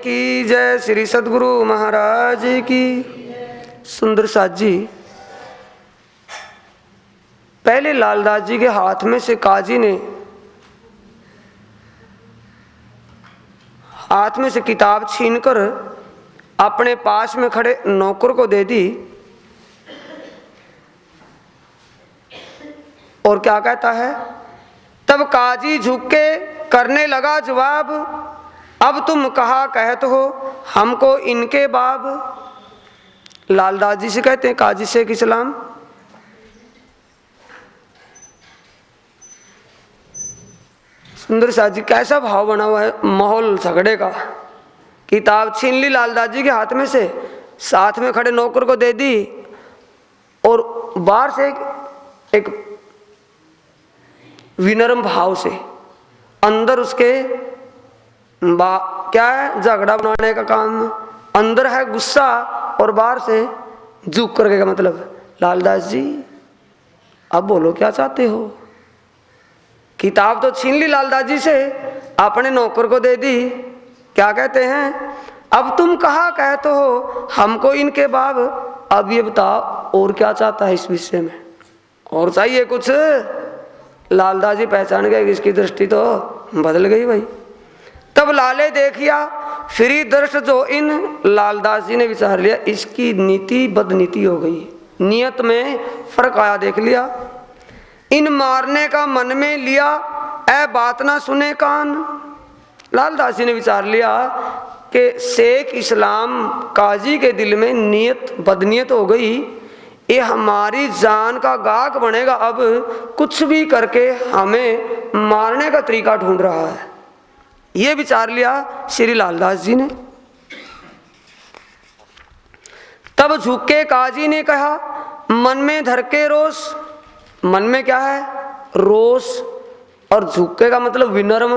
की जय। श्री सद्गुरु महाराज की। सुंदर साथ जी, पहले लालदास जी के हाथ में से काजी ने हाथ में से किताब छीनकर अपने पास में खड़े नौकर को दे दी और क्या कहता है, तब काजी झुक के करने लगा जवाब, अब तुम कहा कहते हो हमको इनके बाब। लालदास जी से कहते हैं काजी शेख इस्लाम, सुंदर साथ जी कैसा भाव बना हुआ है माहौल झगड़े का। किताब छीन ली लालदास जी के हाथ में से, साथ में खड़े नौकर को दे दी और बाहर से एक विनम्र भाव से, अंदर उसके क्या है झगड़ा बनाने का काम, अंदर है गुस्सा और बाहर से झुक करके का मतलब, लालदास जी अब बोलो क्या चाहते हो। किताब तो छीन ली लालदास जी से, अपने नौकर को दे दी, क्या कहते हैं, अब तुम कहा कहते हो हमको इनके बाब। अब ये बताओ और क्या चाहता है इस विषय में, और चाहिए कुछ। लालदास जी पहचान गए कि इसकी दृष्टि तो बदल गई भाई। तब लाले देखिया फिरी दृष्ट जो इन, लालदास जी ने विचार लिया इसकी नीति बदनीति हो गई, नियत में फर्क आया, देख लिया। इन मारने का मन में लिया ऐ बात ना सुने कान। लालदास जी ने विचार लिया कि शेख इस्लाम काजी के दिल में नियत बदनीयत हो गई, ये हमारी जान का गाहक बनेगा, अब कुछ भी करके हमें मारने का तरीका ढूंढ रहा है। ये विचार लिया श्री लालदास जी ने। तब झुके काजी ने कहा मन में धर के रोष, मन में क्या है रोष, और झुके का मतलब विनम्र,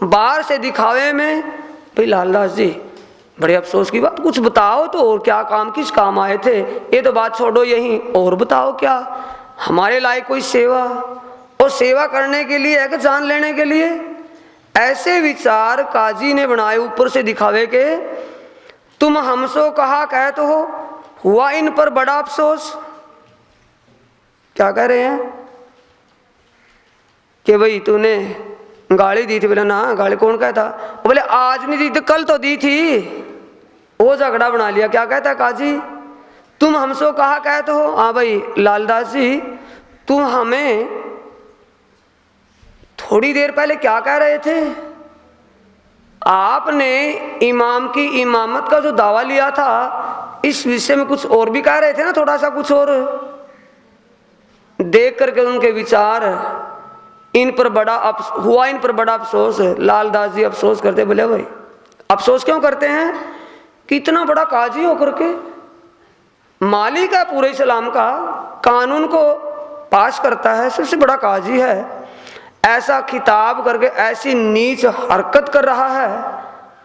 बाहर से दिखावे में भाई लालदास जी बड़े अफसोस की बात, कुछ बताओ तो, और क्या काम किस काम आए थे, ये तो बात छोड़ो यहीं, और बताओ क्या हमारे लायक कोई सेवा, और सेवा करने के लिए है कि जान लेने के लिए। ऐसे विचार काजी ने बनाए ऊपर से दिखावे के। तुम हमसो कहा कहते हो हुआ इन पर बड़ा अफसोस। क्या कह रहे हैं कि भाई तूने गाली दी थी, बोले ना गाली कौन कहता, बोले आज नहीं दी थी कल तो दी थी, वो झगड़ा बना लिया। क्या कहता है काजी, तुम हमसो कहा कहते हो, हाँ भाई लालदास जी तुम हमें थोड़ी देर पहले क्या कह रहे थे, आपने इमाम की इमामत का जो दावा लिया था इस विषय में कुछ और भी कह रहे थे ना, थोड़ा सा कुछ और। देख करके उनके विचार इन पर बड़ा हुआ, इन पर बड़ा अफसोस है। लालदास जी अफसोस करते, बोले भाई अफसोस क्यों करते हैं कि इतना बड़ा काजी होकर के, मालिक है पूरे इस्लाम का, कानून को पास करता है, सबसे बड़ा काजी है, ऐसा खिताब करके ऐसी नीच हरकत कर रहा है।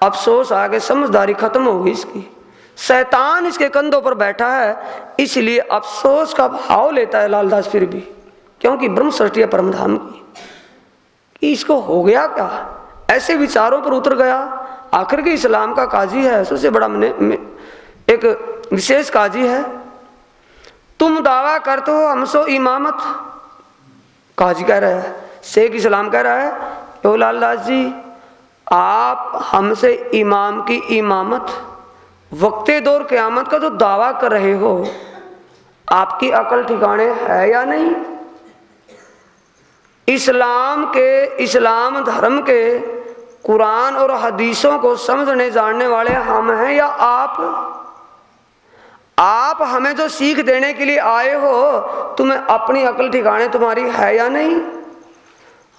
अफसोस आगे समझदारी खत्म हो गई इसकी, शैतान इसके कंधों पर बैठा है, इसलिए अफसोस का भाव लेता है लालदास फिर भी, क्योंकि ब्रह्म सृष्टि है परम धाम की, कि इसको हो गया क्या, ऐसे विचारों पर उतर गया। आखिर के इस्लाम का काजी है, सबसे बड़ा एक विशेष काजी है। तुम दावा करते हो हमसो इमामत, काजी कह रहा है, शेख इस्लाम कह रहा है ओ लालदास जी आप हमसे इमाम की इमामत वक्ते दौर क़यामत का जो दावा कर रहे हो, आपकी अकल ठिकाने है या नहीं। इस्लाम धर्म के कुरान और हदीसों को समझने जानने वाले हम हैं या आप हमें जो सीख देने के लिए आए हो, तुम्हें अपनी अकल ठिकाने तुम्हारी है या नहीं।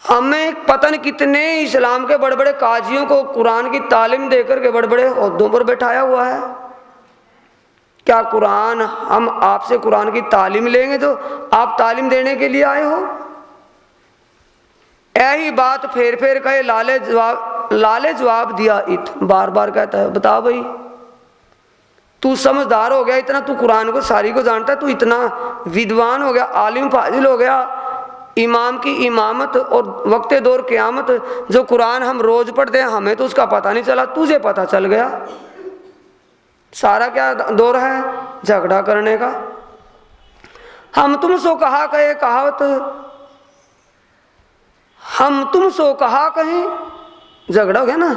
हमें पता नहीं कितने इस्लाम के बड़े बड़े काजियों को कुरान की तालीम देकर के बड़े बड़े ओहदों पर बैठाया हुआ है। क्या कुरान, हम आपसे कुरान की तालीम लेंगे तो आप तालीम देने के लिए आए हो। यही बात फेर फेर कहे, लाले जवाब दिया इत, बार बार कहता है बताओ भाई तू समझदार हो गया इतना, तू कुरान को सारी को जानता है, तू इतना विद्वान हो गया, आलिम फाजिल हो गया, इमाम की इमामत और वक्ते दौर क़यामत, जो कुरान हम रोज पढ़ते हैं हमें तो उसका पता नहीं चला, तुझे पता चल गया। सारा क्या दौर है? झगड़ा करने का। हम तुम सो कहा कहे कहावत, हम तुम सो कहा कहें, झगड़ा हो गया ना।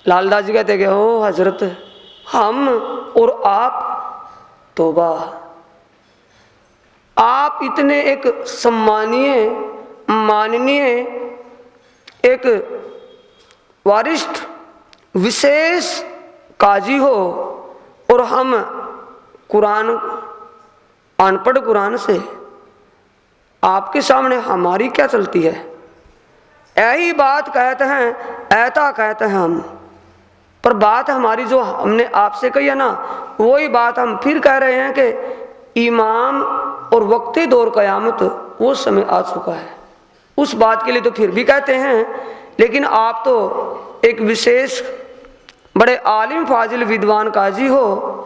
लालदास जी कहते कि हो हजरत, हम और आप, तौबा, आप इतने एक सम्मानीय माननीय एक वरिष्ठ विशेष काजी हो और हम कुरान अनपढ़ कुरान से आपके सामने हमारी क्या चलती है? यही बात कहते हैं, ऐसा कहते हैं हम, पर बात हमारी जो हमने आपसे कही है ना, वही बात हम फिर कह रहे हैं कि इमाम और वक्ते दौर क़यामत वो समय आ चुका है। उस बात के लिए तो फिर भी कहते हैं, लेकिन आप तो एक विशेष बड़े आलिम फाजिल विद्वान काजी हो,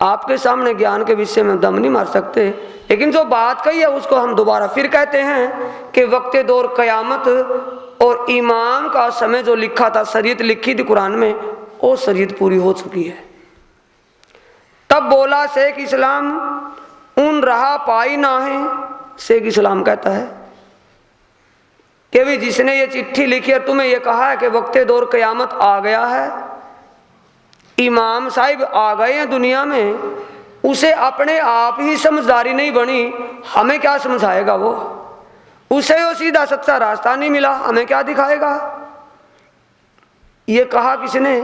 आपके सामने ज्ञान के विषय में दम नहीं मार सकते। लेकिन जो बात कही है उसको हम दोबारा फिर कहते हैं कि वक्ते दौर क़यामत और इमाम का समय जो लिखा था, शरीयत लिखी थी कुरान में, वो शरीयत पूरी हो चुकी है। तब बोला शेख इस्लाम, उन रहा पाई ना है। शेख इस्लाम कहता है कि भी जिसने ये चिट्ठी लिखी है, तुम्हें ये कहा है कि वक्ते दौर क़यामत आ गया है, इमाम साहिब आ गए हैं दुनिया में, उसे अपने आप ही समझदारी नहीं बनी, हमें क्या समझाएगा वो? उसे वो सीधा सच्चा रास्ता नहीं मिला, हमें क्या दिखाएगा? ये कहा किसने?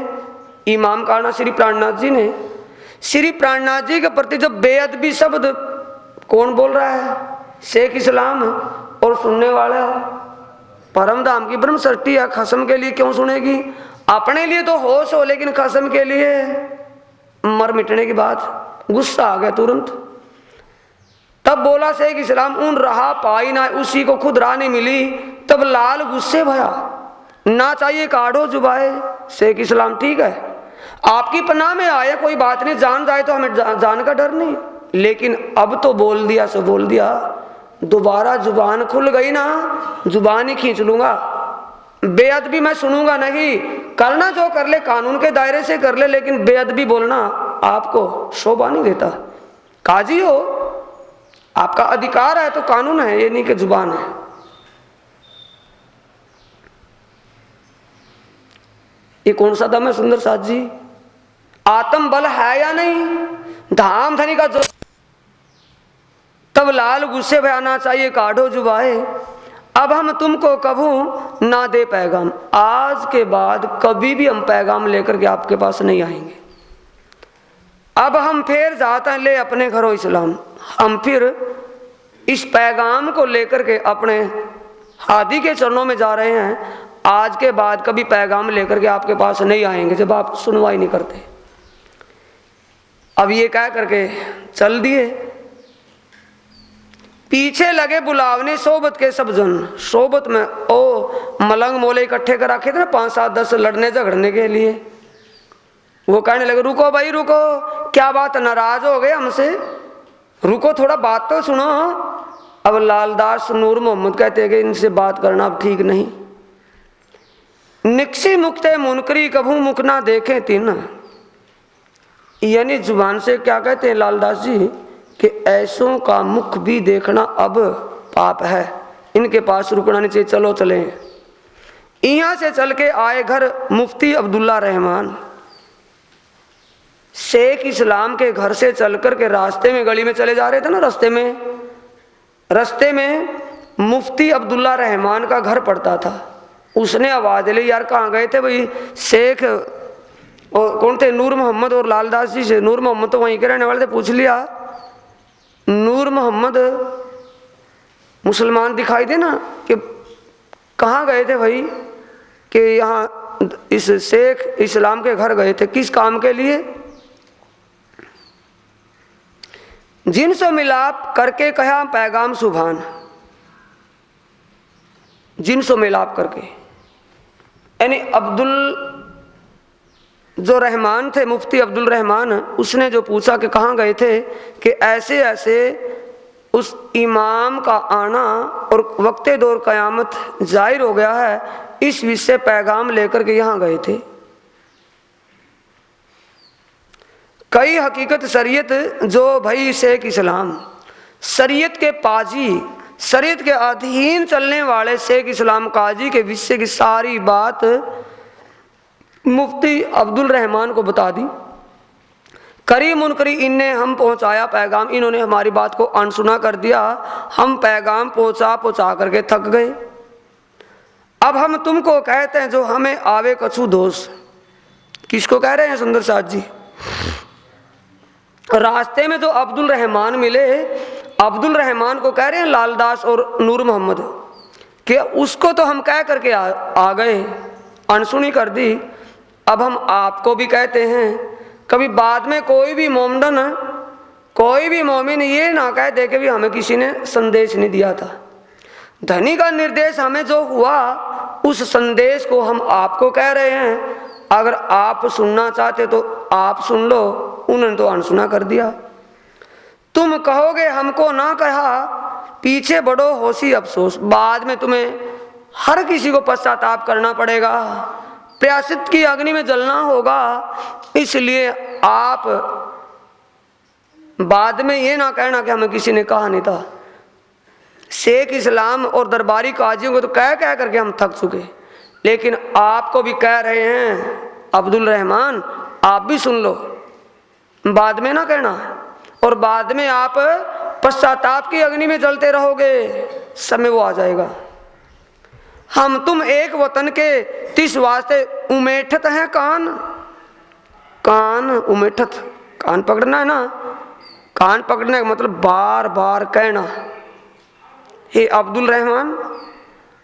इमाम का ना श्री प्राणनाथ जी ने। श्री प्राणनाथ जी के प्रति जब बेअदबी शब्द कौन बोल रहा है? शेख इस्लाम। और सुनने वाला परम धाम की ब्रह्म सृष्टि है, खसम के लिए क्यों सुनेगी? अपने लिए तो होश हो, लेकिन खसम के लिए मर मिटने की बात, गुस्सा आ गया तुरंत। तब बोला शेख इस्लाम, उन रहा पाई ना, उसी को खुद राह नहीं मिली। तब लाल गुस्से भया, ना चाहिए काढ़ो जुबाए। शेख इस्लाम, ठीक है आपकी पनाह में आया, कोई बात नहीं, जान जाए तो हमें जान का डर नहीं, लेकिन अब तो बोल दिया सो बोल दिया, दोबारा जुबान खुल गई ना, जुबान ही खींच लूंगा। बेअदबी मैं सुनूंगा नहीं, करना जो कर ले कानून के दायरे से कर ले, लेकिन बेअदबी बोलना आपको शोभा नहीं देता। काजी हो, आपका अधिकार है तो कानून है, ये नहीं कि जुबान है। ये कौन सा दम है सुंदर साथ जी? आत्म बल है या नहीं? धाम धनी का जो। तब लाल गुस्से बयाना चाहिए काढ़ो जुबाए, अब हम तुमको कभू ना दे पैगाम। आज के बाद कभी भी हम पैगाम लेकर के आपके पास नहीं आएंगे। अब हम फिर जाते हैं ले अपने घरों इस्लाम, हम फिर इस पैगाम को लेकर के अपने हादी के चरणों में जा रहे हैं। आज के बाद कभी पैगाम लेकर के आपके पास नहीं आएंगे जब आप सुनवाई नहीं करते। अब ये कह करके चल दिए। पीछे लगे बुलावने सोबत के सब जन। सोबत में ओ मलंग मोले इकट्ठे कर रखे थे ना 5, 7, 10 लड़ने झगड़ने के लिए। वो कहने लगे रुको भाई रुको, क्या बात नाराज हो गए हमसे? रुको थोड़ा बात तो सुनो। अब लालदास नूर मोहम्मद कहते हैं कि इनसे बात करना अब ठीक नहीं। निक्सी मुक्ते मुनकरी कभू मुख ना देखे तीन। यानी जुबान से क्या कहते हैं लालदास जी कि ऐसों का मुख भी देखना अब पाप है, इनके पास रुकना नहीं चाहिए, चलो चले। यहाँ से चल के आए घर मुफ्ती अब्दुल्ला रहमान। शेख इस्लाम के घर से चल कर के रास्ते में गली में चले जा रहे थे ना, रास्ते में मुफ्ती अब्दुल्ला रहमान का घर पड़ता था। उसने आवाज ली, यार कहाँ गए थे भाई? शेख और कौन थे? नूर मोहम्मद और लालदास जी से। नूर मोहम्मद तो वहीं के रहने वाले थे। पूछ लिया, नूर मोहम्मद मुसलमान दिखाई दे ना, कि कहाँ गए थे भाई? कि यहाँ इस शेख इस्लाम के घर गए थे। किस काम के लिए? जिनसे मिलाप करके कहा पैगाम सुभान। जिनसे मिलाप करके, यानी अब्दुल जो रहमान थे, मुफ्ती अब्दुल रहमान, उसने जो पूछा कि कहाँ गए थे, कि ऐसे ऐसे उस इमाम का आना और वक्ते दौर क़यामत जाहिर हो गया है, इस विषय पैगाम लेकर के यहाँ गए थे। कई हकीकत शरीयत जो भाई शेख इस्लाम, शरीयत के पाजी, शरीयत के अधीन चलने वाले शेख इस्लाम काजी के विषय की सारी बात मुफ्ती अब्दुल रहमान को बता दी। करी मुनकरी इनने हम पहुंचाया पैगाम, इन्होंने हमारी बात को अनसुना कर दिया। हम पैगाम पहुंचा करके थक गए। अब हम तुमको कहते हैं जो हमें आवे कछु दोष। किसको कह रहे हैं सुंदर साथ जी? रास्ते में जो अब्दुल रहमान मिले, अब्दुल रहमान को कह रहे हैं लालदास और नूर मोहम्मद कि उसको तो हम कह करके आ गए, अनसुनी कर दी। अब हम आपको भी कहते हैं, कभी बाद में कोई भी मोमडन, कोई भी मोमिन ये ना कह दे कि भी हमें किसी ने संदेश नहीं दिया था। धनी का निर्देश हमें जो हुआ उस संदेश को हम आपको कह रहे हैं। अगर आप सुनना चाहते तो आप सुन लो, उन्होंने तो अनसुना कर दिया। तुम कहोगे हमको ना कहा, पीछे बढ़ो होशी अफसोस। बाद में तुम्हें हर किसी को पश्चाताप करना पड़ेगा, प्रायश्चित की अग्नि में जलना होगा। इसलिए आप बाद में ये ना कहना कि हमें किसी ने कहा नहीं था। शेख इस्लाम और दरबारी काजियों को तो कह करके हम थक चुके, लेकिन आपको भी कह रहे हैं अब्दुल रहमान, आप भी सुन लो, बाद में ना कहना। और बाद में आप पश्चाताप की अग्नि में जलते रहोगे, समय वो आ जाएगा। हम तुम एक वतन के तिस वास्ते उमेठत हैं कान। कान उमेठत, कान पकड़ना है ना, कान पकड़ने का मतलब बार बार कहना। हे अब्दुल रहमान,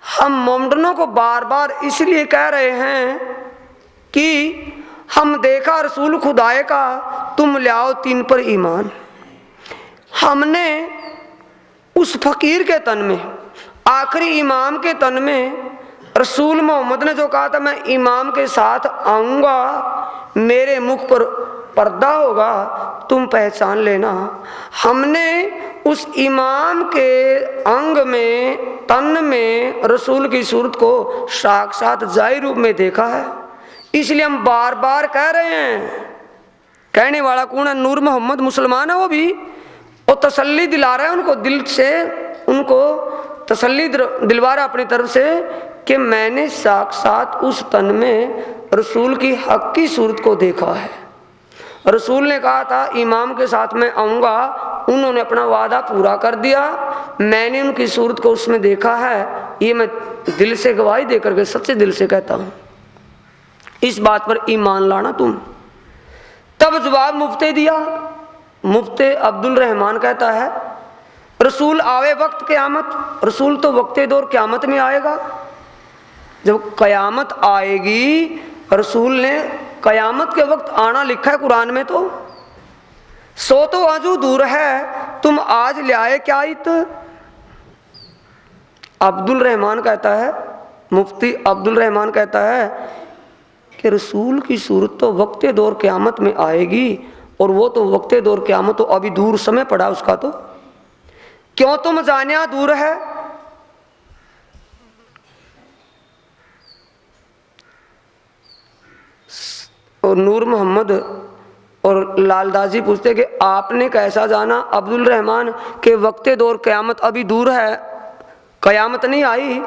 हम मोमडनों को बार बार इसलिए कह रहे हैं कि हम देखा रसूल खुदाए का, तुम लाओ तीन पर ईमान। हमने उस फकीर के तन में, आखिरी इमाम के तन में, रसूल मोहम्मद ने जो कहा था मैं इमाम के साथ आऊँगा, मेरे मुख पर पर्दा होगा, तुम पहचान लेना। हमने उस इमाम के अंग में, तन में रसूल की सूरत को साक्षात जाहिर रूप में देखा है। इसलिए हम बार बार कह रहे हैं। कहने वाला कौन है? नूर मोहम्मद मुसलमान है वो भी, और तसल्ली दिला रहा है उनको, दिल से उनको तसल्ली दिलवा रहा अपनी तरफ से कि मैंने साक्षात उस तन में रसूल की हक की सूरत को देखा है। रसूल ने कहा था इमाम के साथ मैं आऊँगा, उन्होंने अपना वादा पूरा कर दिया, मैंने उनकी सूरत को उसमें देखा है। ये मैं दिल से गवाही देकर के सच्चे दिल से कहता हूँ। इस बात पर ईमान लाना तुम। तब जवाब मुफ्ती दिया। मुफ्ती अब्दुल रहमान कहता है रसूल आवे वक्त क़यामत। रसूल तो वक्ते दौर क़यामत में आएगा। जब क़यामत आएगी, रसूल ने क़यामत के वक्त आना लिखा है कुरान में, तो सो तो आजू दूर है, तुम आज ले आए क्या इत। अब्दुल रहमान कहता है, मुफ्ती अब्दुल रहमान कहता है कि रसूल की सूरत तो वक्ते दौर क़यामत में आएगी, और वो तो वक्ते दौर क़यामत तो अभी दूर समय पड़ा उसका। तो क्यों तुम जानिया दूर है। और नूर मोहम्मद और लालदासी पूछते कि आपने कैसा जाना अब्दुल रहमान के वक्ते दौर क़यामत अभी दूर है, क़यामत नहीं आई।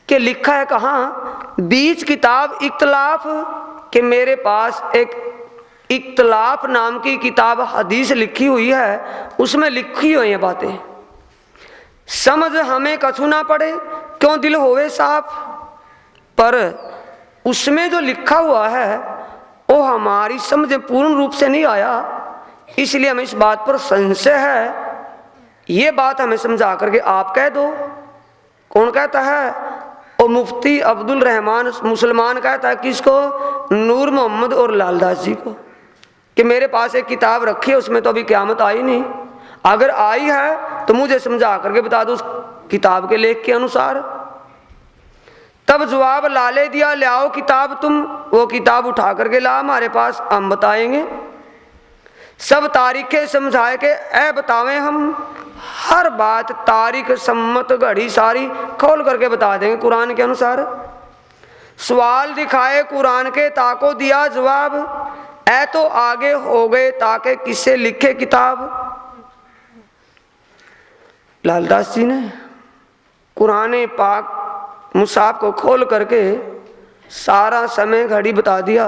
कि लिखा है कहाँ? बीच किताब इख्तलाफ, कि मेरे पास एक इख्तलाफ नाम की किताब हदीस लिखी हुई है, उसमें लिखी हुई हैं बातें। समझ हमें कछु ना पड़े, क्यों दिल होवे साफ। पर उसमें जो लिखा हुआ है वो हमारी समझ पूर्ण रूप से नहीं आया, इसलिए हमें इस बात पर संशय है। ये बात हमें समझा करके आप कह दो। कौन कहता है? और मुफ्ती अब्दुल रहमान मुसलमान कहता है किसको? नूर मोहम्मद और लालदास जी को, कि मेरे पास एक किताब रखी है, उसमें तो अभी क़यामत आई नहीं, अगर आई है तो मुझे समझा करके बता दो उस किताब के लेख के अनुसार। तब जवाब लाले दिया, ले आओ किताब तुम। वो किताब उठा करके ला हमारे पास, हम बताएंगे। सब तारीखें समझाए के ऐ बतावें हम, हर बात तारीख सम्मत घड़ी सारी खोल करके बता देंगे कुरान के अनुसार। सवाल दिखाए कुरान के ताको दिया जवाब, ऐ तो आगे हो गए ताके किससे लिखे किताब। लालदास जी ने कुरान पाक मुसाफ को खोल करके सारा समय घड़ी बता दिया।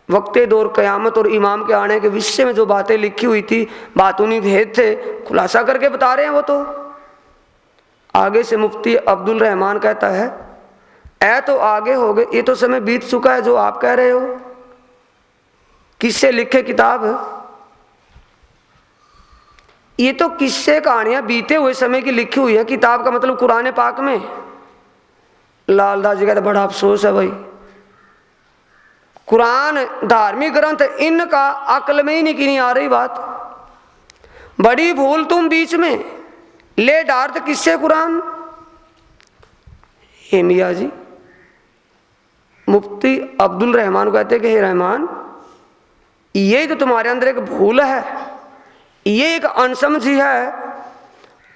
वक्ते दौर क़यामत और इमाम के आने के विषय में जो बातें लिखी हुई थी, बातूनी भेद थे, खुलासा करके बता रहे हैं वो तो। आगे से मुफ्ती अब्दुल रहमान कहता है, ऐ तो आगे हो गए, ये तो समय बीत चुका है जो आप कह रहे हो, किससे लिखे किताब। ये तो किस्से कहानियां बीते हुए समय की लिखी हुई है, किताब का मतलब कुरान पाक में। लालदास जी कहते बड़ा अफसोस है भाई, कुरान धार्मिक ग्रंथ इनका अक्ल में ही नहीं आ रही बात। बड़ी भूल तुम बीच में ले डार्थ किससे कुरान। हे मियाँ जी, मुफ्ती अब्दुल रहमान को कहते कि हे रहमान, ये तो तुम्हारे अंदर एक भूल है, ये एक अनसमझी है।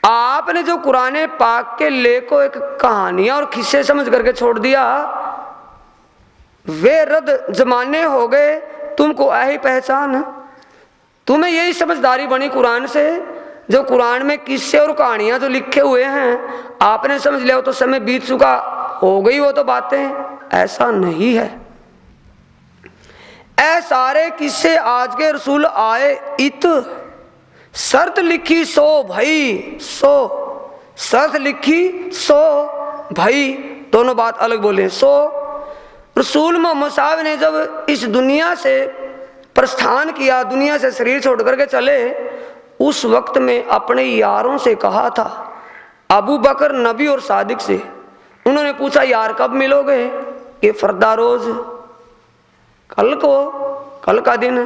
आपने जो कुरान पाक के लेख को एक कहानियां और किस्से समझ करके छोड़ दिया, वे रद्द जमाने हो गए, तुमको ऐही पहचान। तुम्हें यही समझदारी बनी कुरान से, जो कुरान में किस्से और कहानियां जो लिखे हुए हैं आपने समझ लिया, वो तो समय बीत चुका, हो गई वो तो बातें। ऐसा नहीं है। ऐ सारे किस्से आज के रसूल आए इत, शर्त लिखी सो भाई सो, शर्त लिखी सो भाई, दोनों बात अलग बोले। सो रसूल मोहम्मद साहब ने जब इस दुनिया से प्रस्थान किया, दुनिया से शरीर छोड़ करके चले, उस वक्त में अपने यारों से कहा था, अबू बकर नबी और सादिक से। उन्होंने पूछा यार कब मिलोगे, ये फरदा रोज, कल को, कल का दिन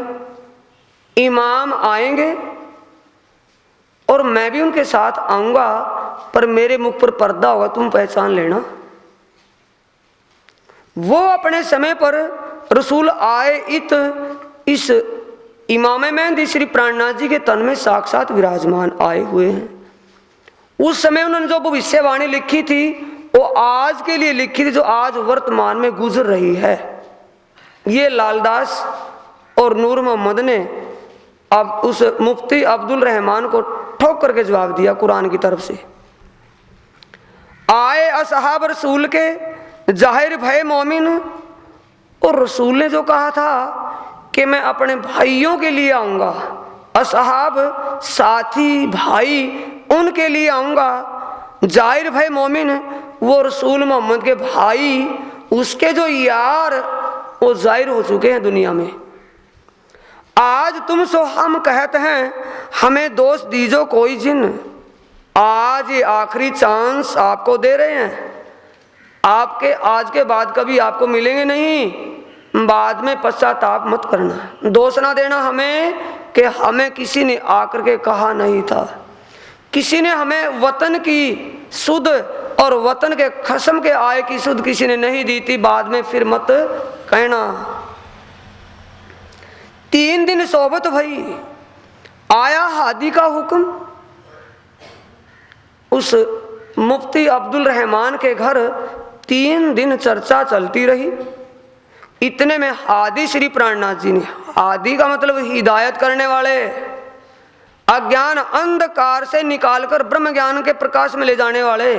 इमाम आएंगे और मैं भी उनके साथ आऊंगा, पर मेरे मुख पर पर्दा होगा, तुम पहचान लेना। वो अपने समय पर रसूल आए इत, इस इमाम मेहंदी श्री प्राणनाथ जी के तन में साक्षात विराजमान आए हुए हैं। उस समय उन्होंने जो भविष्यवाणी लिखी थी वो आज के लिए लिखी थी, जो आज वर्तमान में गुजर रही है। ये लालदास और नूर मोहम्मद ने अब उस मुफ्ती अब्दुल रहमान को ठोक करके जवाब दिया कुरान की तरफ से। आए असहाब रसूल के जाहिर भय मोमिन, और रसूल ने जो कहा था कि मैं अपने भाइयों के लिए आऊंगा, असहाब साथी भाई उनके लिए आऊंगा। जाहिर भय मोमिन वो रसूल मोहम्मद के भाई, उसके जो यार वो जाहिर हो चुके हैं दुनिया में। आज तुम सो हम कहते हैं, हमें दोस्त दीजो कोई जिन। आज ये आखिरी चांस आपको दे रहे हैं, आपके आज के बाद कभी आपको मिलेंगे नहीं, बाद में पश्चाताप मत करना। दोष ना देना हमें कि हमें किसी ने आकर के कहा नहीं था, किसी ने हमें वतन की सुध और वतन के खसम के आय की सुध किसी ने नहीं दी थी, बाद में फिर मत कहना। 3 दिन सोबत भई, आया हादी का हुक्म। उस मुफ्ती अब्दुल रहमान के घर 3 दिन चर्चा चलती रही। इतने में हादी श्री प्राणनाथ जी ने, हादी का मतलब हिदायत करने वाले, अज्ञान अंधकार से निकालकर ब्रह्म ज्ञान के प्रकाश में ले जाने वाले,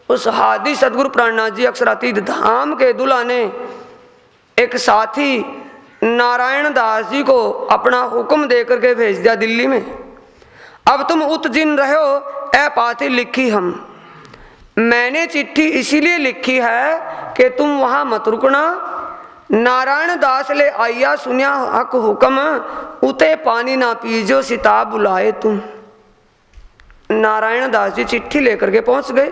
उस हादी सदगुरु प्राणनाथ जी अक्षरातीत धाम के दूल्हा ने एक साथी नारायण दास जी को अपना हुक्म दे करके भेज दिया दिल्ली में। अब तुम उतजिन रहे हो, ऐ पाथी लिखी हम। मैंने चिट्ठी इसीलिए लिखी है कि तुम वहां मत रुकना। नारायण दास ले आइया सुनिया हक हुक्म, उते पानी ना पीजो सीता बुलाए तुम। नारायण दास जी चिट्ठी लेकर के पहुंच गए।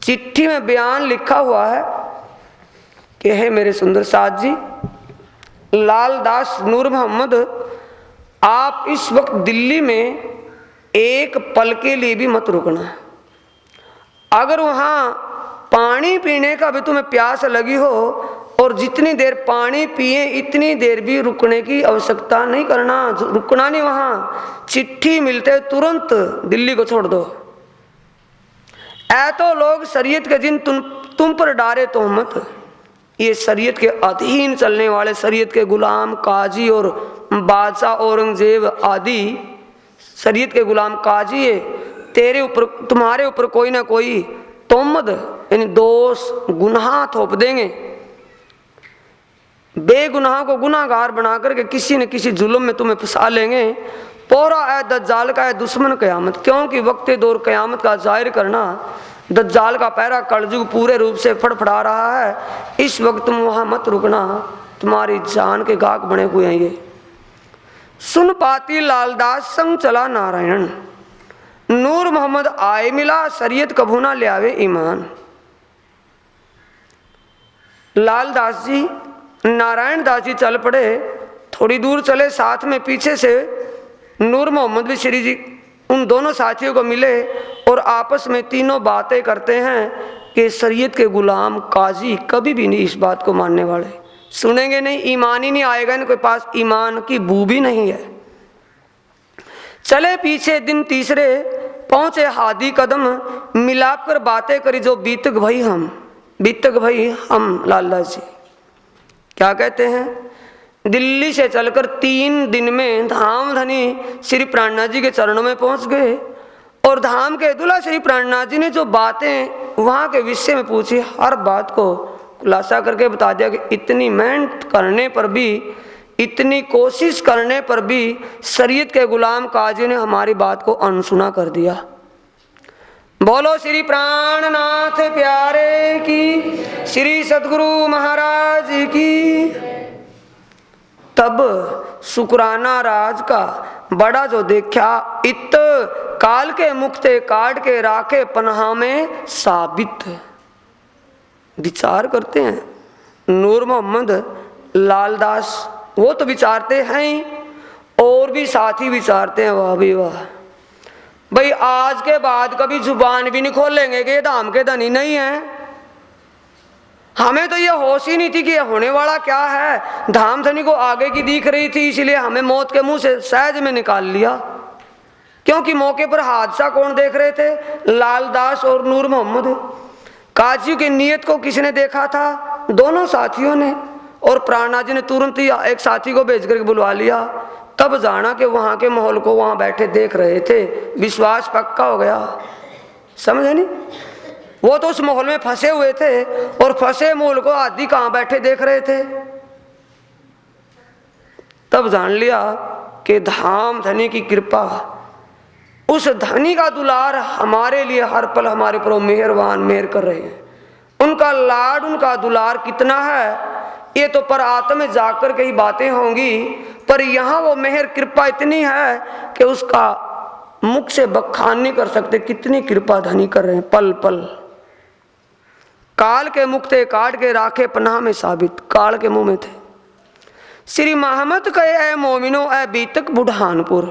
चिट्ठी में बयान लिखा हुआ है कि हे मेरे सुंदर साथ जी, लालदास नूर मोहम्मद, आप इस वक्त दिल्ली में एक पल के लिए भी मत रुकना। अगर वहां पानी पीने का भी तुम्हें प्यास लगी हो और जितनी देर पानी पिए इतनी देर भी रुकने की आवश्यकता नहीं करना, रुकना नहीं। वहां चिट्ठी मिलते तुरंत दिल्ली को छोड़ दो। ऐ तो लोग शरीयत के दिन तुम पर डारे तोहमत। ये शरीयत के अधीन चलने वाले, शरीयत के गुलाम काजी और बादशाह औरंगजेब आदि शरीयत के गुलाम काजी है, तेरे ऊपर तुम्हारे ऊपर कोई ना कोई तोहमत यानी दोष गुनाह थोप देंगे। बेगुनाह को गुनाहगार बना करके किसी न किसी जुल्म में तुम्हें फंसा लेंगे। पोरा है दज्जाल का है दुश्मन क़यामत, क्योंकि वक्त दौर क़यामत का जाहिर करना, दज्जाल का पैरा कलयुग पूरे रूप से फड़फड़ा रहा है। इस वक्त तुम वहां मत रुकना, तुम्हारी जान के गाहक बने हुए हैं ये। सुन पाती लालदास संग चला नारायण, नूर मोहम्मद आए मिला शरीयत कभू ना ले आवे ईमान। लालदास जी नारायण दास जी चल पड़े, थोड़ी दूर चले, साथ में पीछे से नूर मोहम्मद भी श्री जी उन दोनों साथियों को मिले और आपस में तीनों बातें करते हैं कि शरीयत के गुलाम काजी कभी भी नहीं इस बात को मानने वाले, सुनेंगे नहीं, ईमान ही नहीं आएगा, इनके पास ईमान की बू भी नहीं है। चले पीछे, दिन तीसरे पहुंचे हादी कदम, मिलाप कर बातें करी जो बीतक भाई हम लालदास जी क्या कहते हैं। दिल्ली से चलकर 3 दिन में धाम धनी श्री प्राणनाथ जी के चरणों में पहुंच गए और धाम के दूल्हा श्री प्राणनाथ जी ने जो बातें वहां के विषय में पूछी, हर बात को खुलासा करके बता दिया कि इतनी मेहनत करने पर भी, इतनी कोशिश करने पर भी शरीयत के गुलाम काजी ने हमारी बात को अनसुना कर दिया। बोलो श्री प्राणनाथ प्यारे की, श्री सद्गुरु महाराज की। तब शुक्राना राज का बड़ा जो देखा, इत काल के मुक्ते काट के राखे पन्हा में साबित। विचार करते हैं नूर मोहम्मद लालदास, वो तो विचारते हैं और भी साथी विचारते हैं। वाह भी वाह भाई, आज के बाद कभी जुबान भी नहीं खोलेंगे कि धाम के धनी नहीं है। हमें तो ये होश ही नहीं थी कि ये होने वाला क्या है। धाम धनी को आगे की दिख रही थी, इसलिए हमें मौत के मुंह से सहज में निकाल लिया, क्योंकि मौके पर हादसा कौन देख रहे थे, लालदास और नूर मोहम्मद। काजी की नीयत को किसने देखा था, दोनों साथियों ने, और प्राणनाथ जी ने तुरंत ही एक साथी को भेज करके बुलवा लिया। तब जाना कि वहां के माहौल को वहां बैठे देख रहे थे, विश्वास पक्का हो गया। समझे नहीं, वो तो उस माहौल में फंसे हुए थे और फंसे माहौल को आदि कहां बैठे देख रहे थे। तब जान लिया कि धाम धनी की कृपा, उस धनी का दुलार हमारे लिए हर पल हमारे पर मेहरबान मेहर कर रहे हैं। उनका लाड, उनका दुलार कितना है ये तो पर आत्म में जाकर के ही बातें होंगी, पर यहाँ वो मेहर कृपा इतनी है कि उसका मुख से बखान नहीं कर सकते, कितनी कृपा धनी कर रहे हैं पल पल। काल के मुक्ते काट के राखे पनाह में साबित, काल के मुंह में थे। श्री महमद कहे ऐ मोमिनो ऐ बीतक बुढ़ानपुर,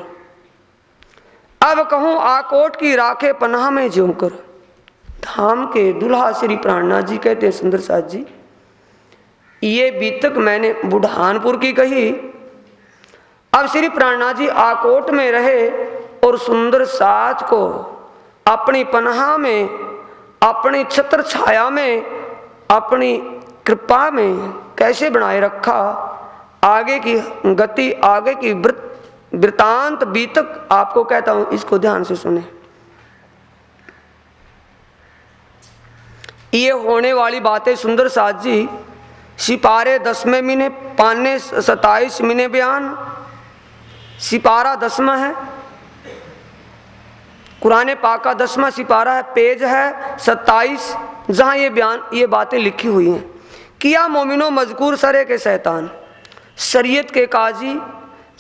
अब कहूं आकोट की राखे पनाह में ज्यों कर। धाम के दुल्हा श्री प्राणनाथ जी कहते हैं, सुंदर साथ जी, ये बीतक मैंने बुढ़ानपुर की कही। अब श्री प्राणनाथ जी आकोट में रहे और सुंदर साथ को अपनी पनाह में, अपनी छत्र छाया में, अपनी कृपा में कैसे बनाए रखा। आगे की गति, आगे की वृतांत बीतक आपको कहता हूं, इसको ध्यान से सुने। ये होने वाली बातें सुंदर साथ जी सिपारे 10वें महीने पाने 27 महीने बयान, सिपारा 10वां है, कुरान पाक का 10वां सिपारा है, पेज है 27, जहां ये बयान, ये बातें लिखी हुई हैं। किया मोमिनो मजकूर सरे के शैतान, शरीयत के काजी,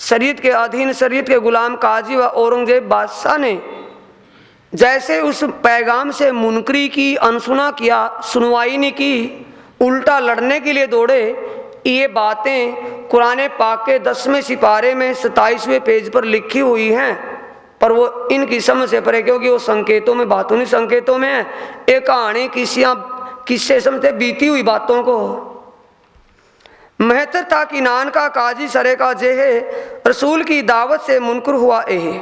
शरीयत के अधीन, शरीयत के गुलाम काजी व औरंगजेब बादशाह ने जैसे उस पैगाम से मुनकरी की, अनसुना किया, सुनवाई नहीं की, उल्टा लड़ने के लिए दौड़े। ये बातें कुरान पाक के 10वें सिपारे में 27वें पेज पर लिखी हुई हैं, पर वो इनकी समझ से परे, क्योंकि वो संकेतों में, बातों नहीं संकेतों में है। एक कहानी, किस्से समझते बीती हुई बातों को। मेहतर था किनान का काजी सरे का जेहे, रसूल की दावत से मुनकर हुआ एहे।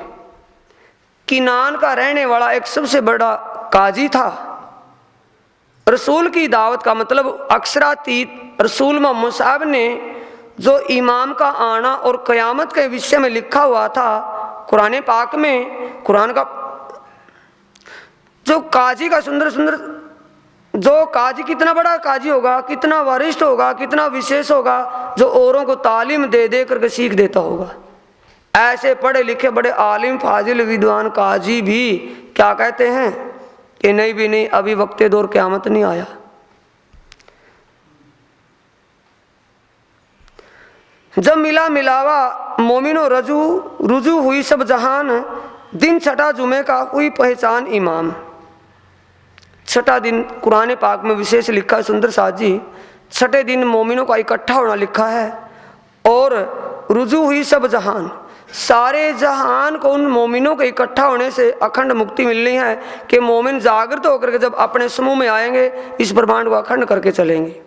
किनान का रहने वाला एक सबसे बड़ा काजी था। रसूल की दावत का मतलब अक्षरातीत रसूल मोहम्मद साहब ने जो इमाम का आना और क़यामत के विषय में लिखा हुआ था कुरान पाक में, कुरान का जो काजी का सुंदर सुंदर, जो काजी कितना बड़ा काजी होगा, कितना वरिष्ठ होगा, कितना विशेष होगा, जो औरों को तालीम दे दे करके सीख देता होगा। ऐसे पढ़े लिखे बड़े आलिम फाजिल विद्वान काजी भी क्या कहते हैं कि नहीं भी नहीं, अभी वक्ते दौर क़यामत नहीं आया। जब मिला मिलावा मोमिनो रुजू हुई सब जहान, दिन छठा जुमे का हुई पहचान इमाम। छठा दिन कुरान पाक में विशेष लिखा है सुंदर साथ जी, छठे दिन मोमिनों का इकट्ठा होना लिखा है। और रुजू हुई सब जहान, सारे जहान को उन मोमिनों के इकट्ठा होने से अखंड मुक्ति मिलनी है कि मोमिन जागृत होकर के जब अपने समूह में आएंगे इस ब्रह्मांड को अखंड करके चलेंगे।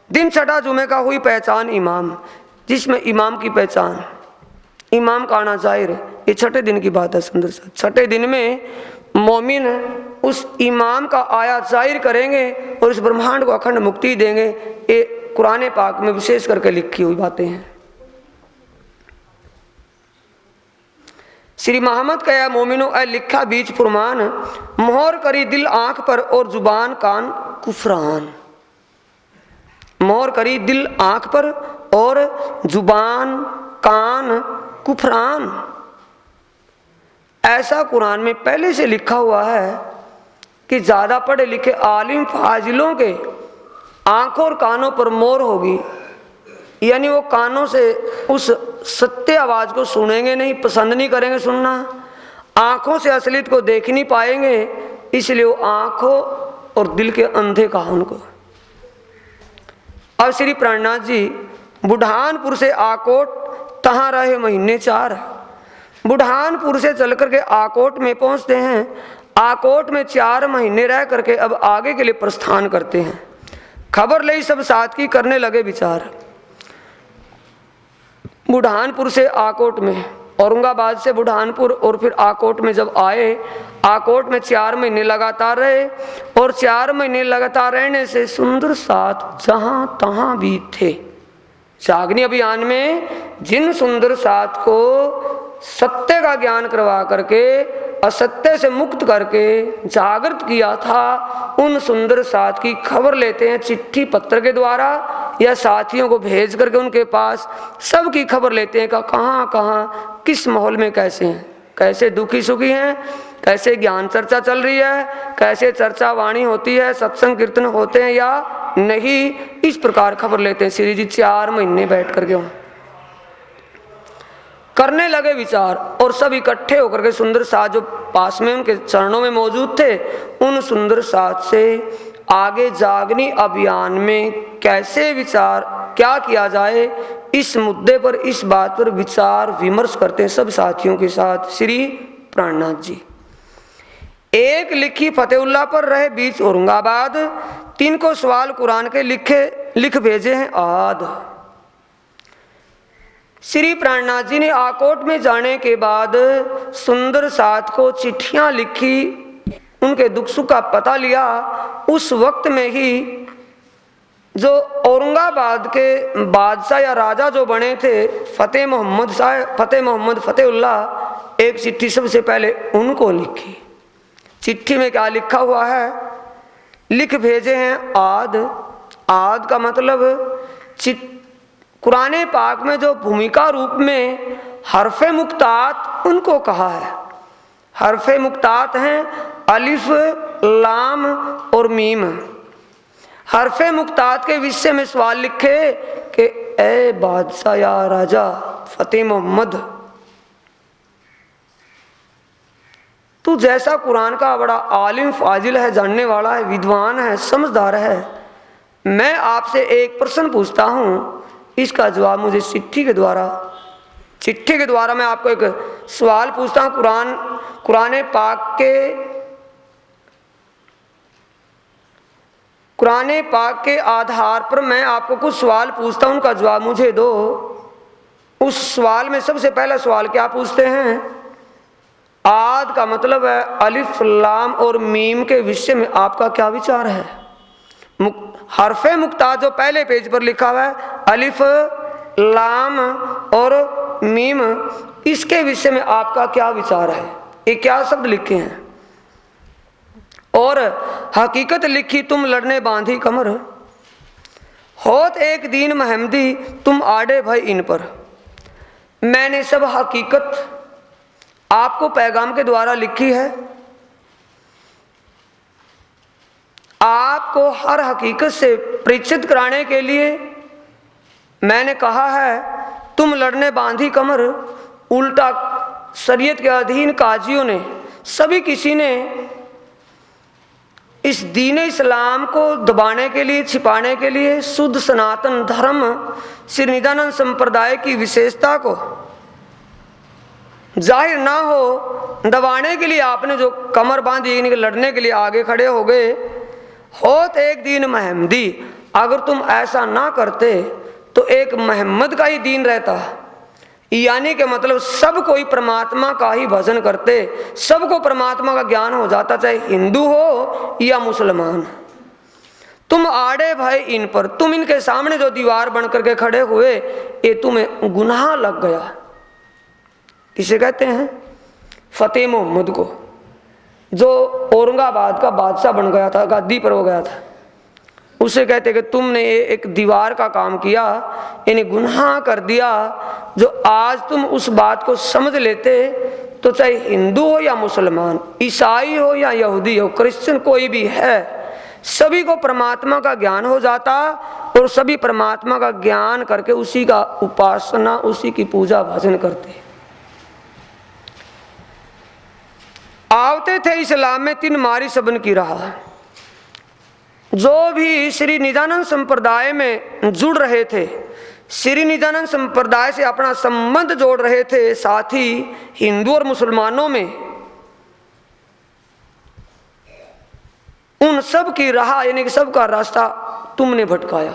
दिन छठा जुमे का हुई पहचान इमाम, जिसमें इमाम की पहचान, इमाम का आना जाहिर, ये छठे दिन की बात है सुंदर सा। छठे दिन में मोमिन उस इमाम का आया जाहिर करेंगे और इस ब्रह्मांड को अखंड मुक्ति देंगे। ये कुरान पाक में विशेष करके लिखी हुई बातें हैं। श्री मोहम्मद कया मोमिनो ए लिखा बीच फुरमान, मोहर करी दिल आंख पर और जुबान कान कुफरान। मोहर करी दिल आंख पर और जुबान कान कुफरान। ऐसा कुरान में पहले से लिखा हुआ है कि ज़्यादा पढ़े लिखे आलिम फाजिलों के आंखों और कानों पर मोहर होगी, यानी वो कानों से उस सत्य आवाज़ को सुनेंगे नहीं, पसंद नहीं करेंगे सुनना, आंखों से असलियत को देख नहीं पाएंगे, इसलिए वो आंखों और दिल के अंधे कहा उनको। अब श्री प्राणनाथ जी बुढ़ानपुर से आकोट तहाँ रहे महीने 4। बुढ़ानपुर से चल करके आकोट में पहुंचते हैं। आकोट में 4 महीने रह करके अब आगे के लिए प्रस्थान करते हैं। खबर ले सब साथ की करने लगे विचार। बुढ़ानपुर से आकोट में, औरंगाबाद से बुढ़ानपुर और फिर आकोट में जब आए, आकोट में 4 महीने लगातार रहे और 4 महीने लगातार रहने से सुंदर साथ जहां तहां भी थे। जागनी अभियान में जिन सुंदर साथ को सत्य का ज्ञान करवा करके असत्य से मुक्त करके जागृत किया था, उन सुंदर साथ की खबर लेते हैं चिट्ठी पत्र के द्वारा या साथियों को भेज करके उनके पास सब की खबर लेते हैं कि कहाँ कहाँ किस माहौल में कैसे हैं, कैसे दुखी सुखी हैं, कैसे ज्ञान चर्चा चल रही है, कैसे चर्चा वाणी होती है, सत्संग कीर्तन होते हैं या नहीं, इस प्रकार खबर लेते हैं। श्री जी 4 महीने बैठ करके वहाँ करने लगे विचार और सब इकट्ठे होकर के सुंदर साथ जो पास में उनके चरणों में मौजूद थे, उन सुंदर साथ से आगे जागनी अभियान में कैसे विचार क्या किया जाए, इस मुद्दे पर, इस बात पर विचार विमर्श करते हैं सब साथियों के साथ श्री प्राणनाथ जी। एक लिखी फतेहुल्ला पर रहे बीच औरंगाबाद, 3 को सवाल कुरान के लिख भेजे हैं आद। श्री प्राणनाथ जी ने आकोट में जाने के बाद सुंदर साथ को चिट्ठियां लिखी, उनके दुख सुख का पता लिया। उस वक्त में ही जो औरंगाबाद के बादशाह या राजा जो बने थे फतेह मोहम्मद फतेहुल्ला, एक चिट्ठी सबसे पहले उनको लिखी। चिट्ठी में क्या लिखा हुआ है, लिख भेजे हैं आद। आद का मतलब कुरान पाक में जो भूमिका रूप में हरफे मुक्तात उनको कहा है। हरफे मुक्तात हैं अलिफ, लाम और मीम। हरफे मुक्तात के विषय में सवाल लिखे कि ए बादशाह या राजा फतेह मोहम्मद, तू जैसा कुरान का बड़ा आलिम फाजिल है, जानने वाला है, विद्वान है, समझदार है, मैं आपसे एक प्रश्न पूछता हूँ, इसका जवाब मुझे चिट्ठी के द्वारा मैं आपको एक सवाल पूछता हूँ। कुरान पाक के कुरान पाक के आधार पर मैं आपको कुछ सवाल पूछता हूं, उनका जवाब मुझे दो। उस सवाल में सबसे पहला सवाल क्या पूछते हैं? आद का मतलब है अलिफ लाम और मीम के विषय में आपका क्या विचार है? हरफे मुक्ता जो पहले पेज पर लिखा हुआ है, अलिफ लाम और मीम, इसके विषय में आपका क्या विचार है? ये क्या शब्द लिखे हैं? और हकीकत लिखी तुम लड़ने बांधी कमर, होत एक दीन महमदी तुम आड़े भय इन पर। मैंने सब हकीकत आपको पैगाम के द्वारा लिखी है। आपको हर हकीकत से परिचित कराने के लिए मैंने कहा है तुम लड़ने बांधी कमर। उल्टा शरीयत के अधीन काजियों ने, सभी किसी ने इस दीन इस्लाम को दबाने के लिए, छिपाने के लिए, शुद्ध सनातन धर्म श्री नित्यानंद संप्रदाय की विशेषता को जाहिर ना हो, दबाने के लिए आपने जो कमर बांधी, लड़ने के लिए आगे खड़े हो गए। होत एक दीन महमदी, अगर तुम ऐसा ना करते तो एक मोहम्मद का ही दीन रहता, यानी कि मतलब सब कोई परमात्मा का ही भजन करते, सबको परमात्मा का ज्ञान हो जाता, चाहे हिंदू हो या मुसलमान। तुम आड़े भाई इन पर, तुम इनके सामने जो दीवार बन करके खड़े हुए, ये तुम्हें गुनाह लग गया। किसे कहते हैं? फतेह मोहम्मद को, जो औरंगाबाद का बादशाह बन गया था, गादी पर हो गया था। उसे कहते कि तुमने एक दीवार का काम किया, इन्हें गुनाह कर दिया। जो आज तुम उस बात को समझ लेते तो चाहे हिंदू हो या मुसलमान, ईसाई हो या यहूदी हो, क्रिश्चियन कोई भी है, सभी को परमात्मा का ज्ञान हो जाता और सभी परमात्मा का ज्ञान करके उसी का उपासना, उसी की पूजा भजन करते। आवते थे इस्लाम में तीन मारी सबन की रहा। जो भी श्री नित्यानंद संप्रदाय में जुड़ रहे थे, श्री नित्यानंद संप्रदाय से अपना संबंध जोड़ रहे थे, साथ ही हिंदू और मुसलमानों में, उन सब की राह यानी कि सबका रास्ता तुमने भटकाया।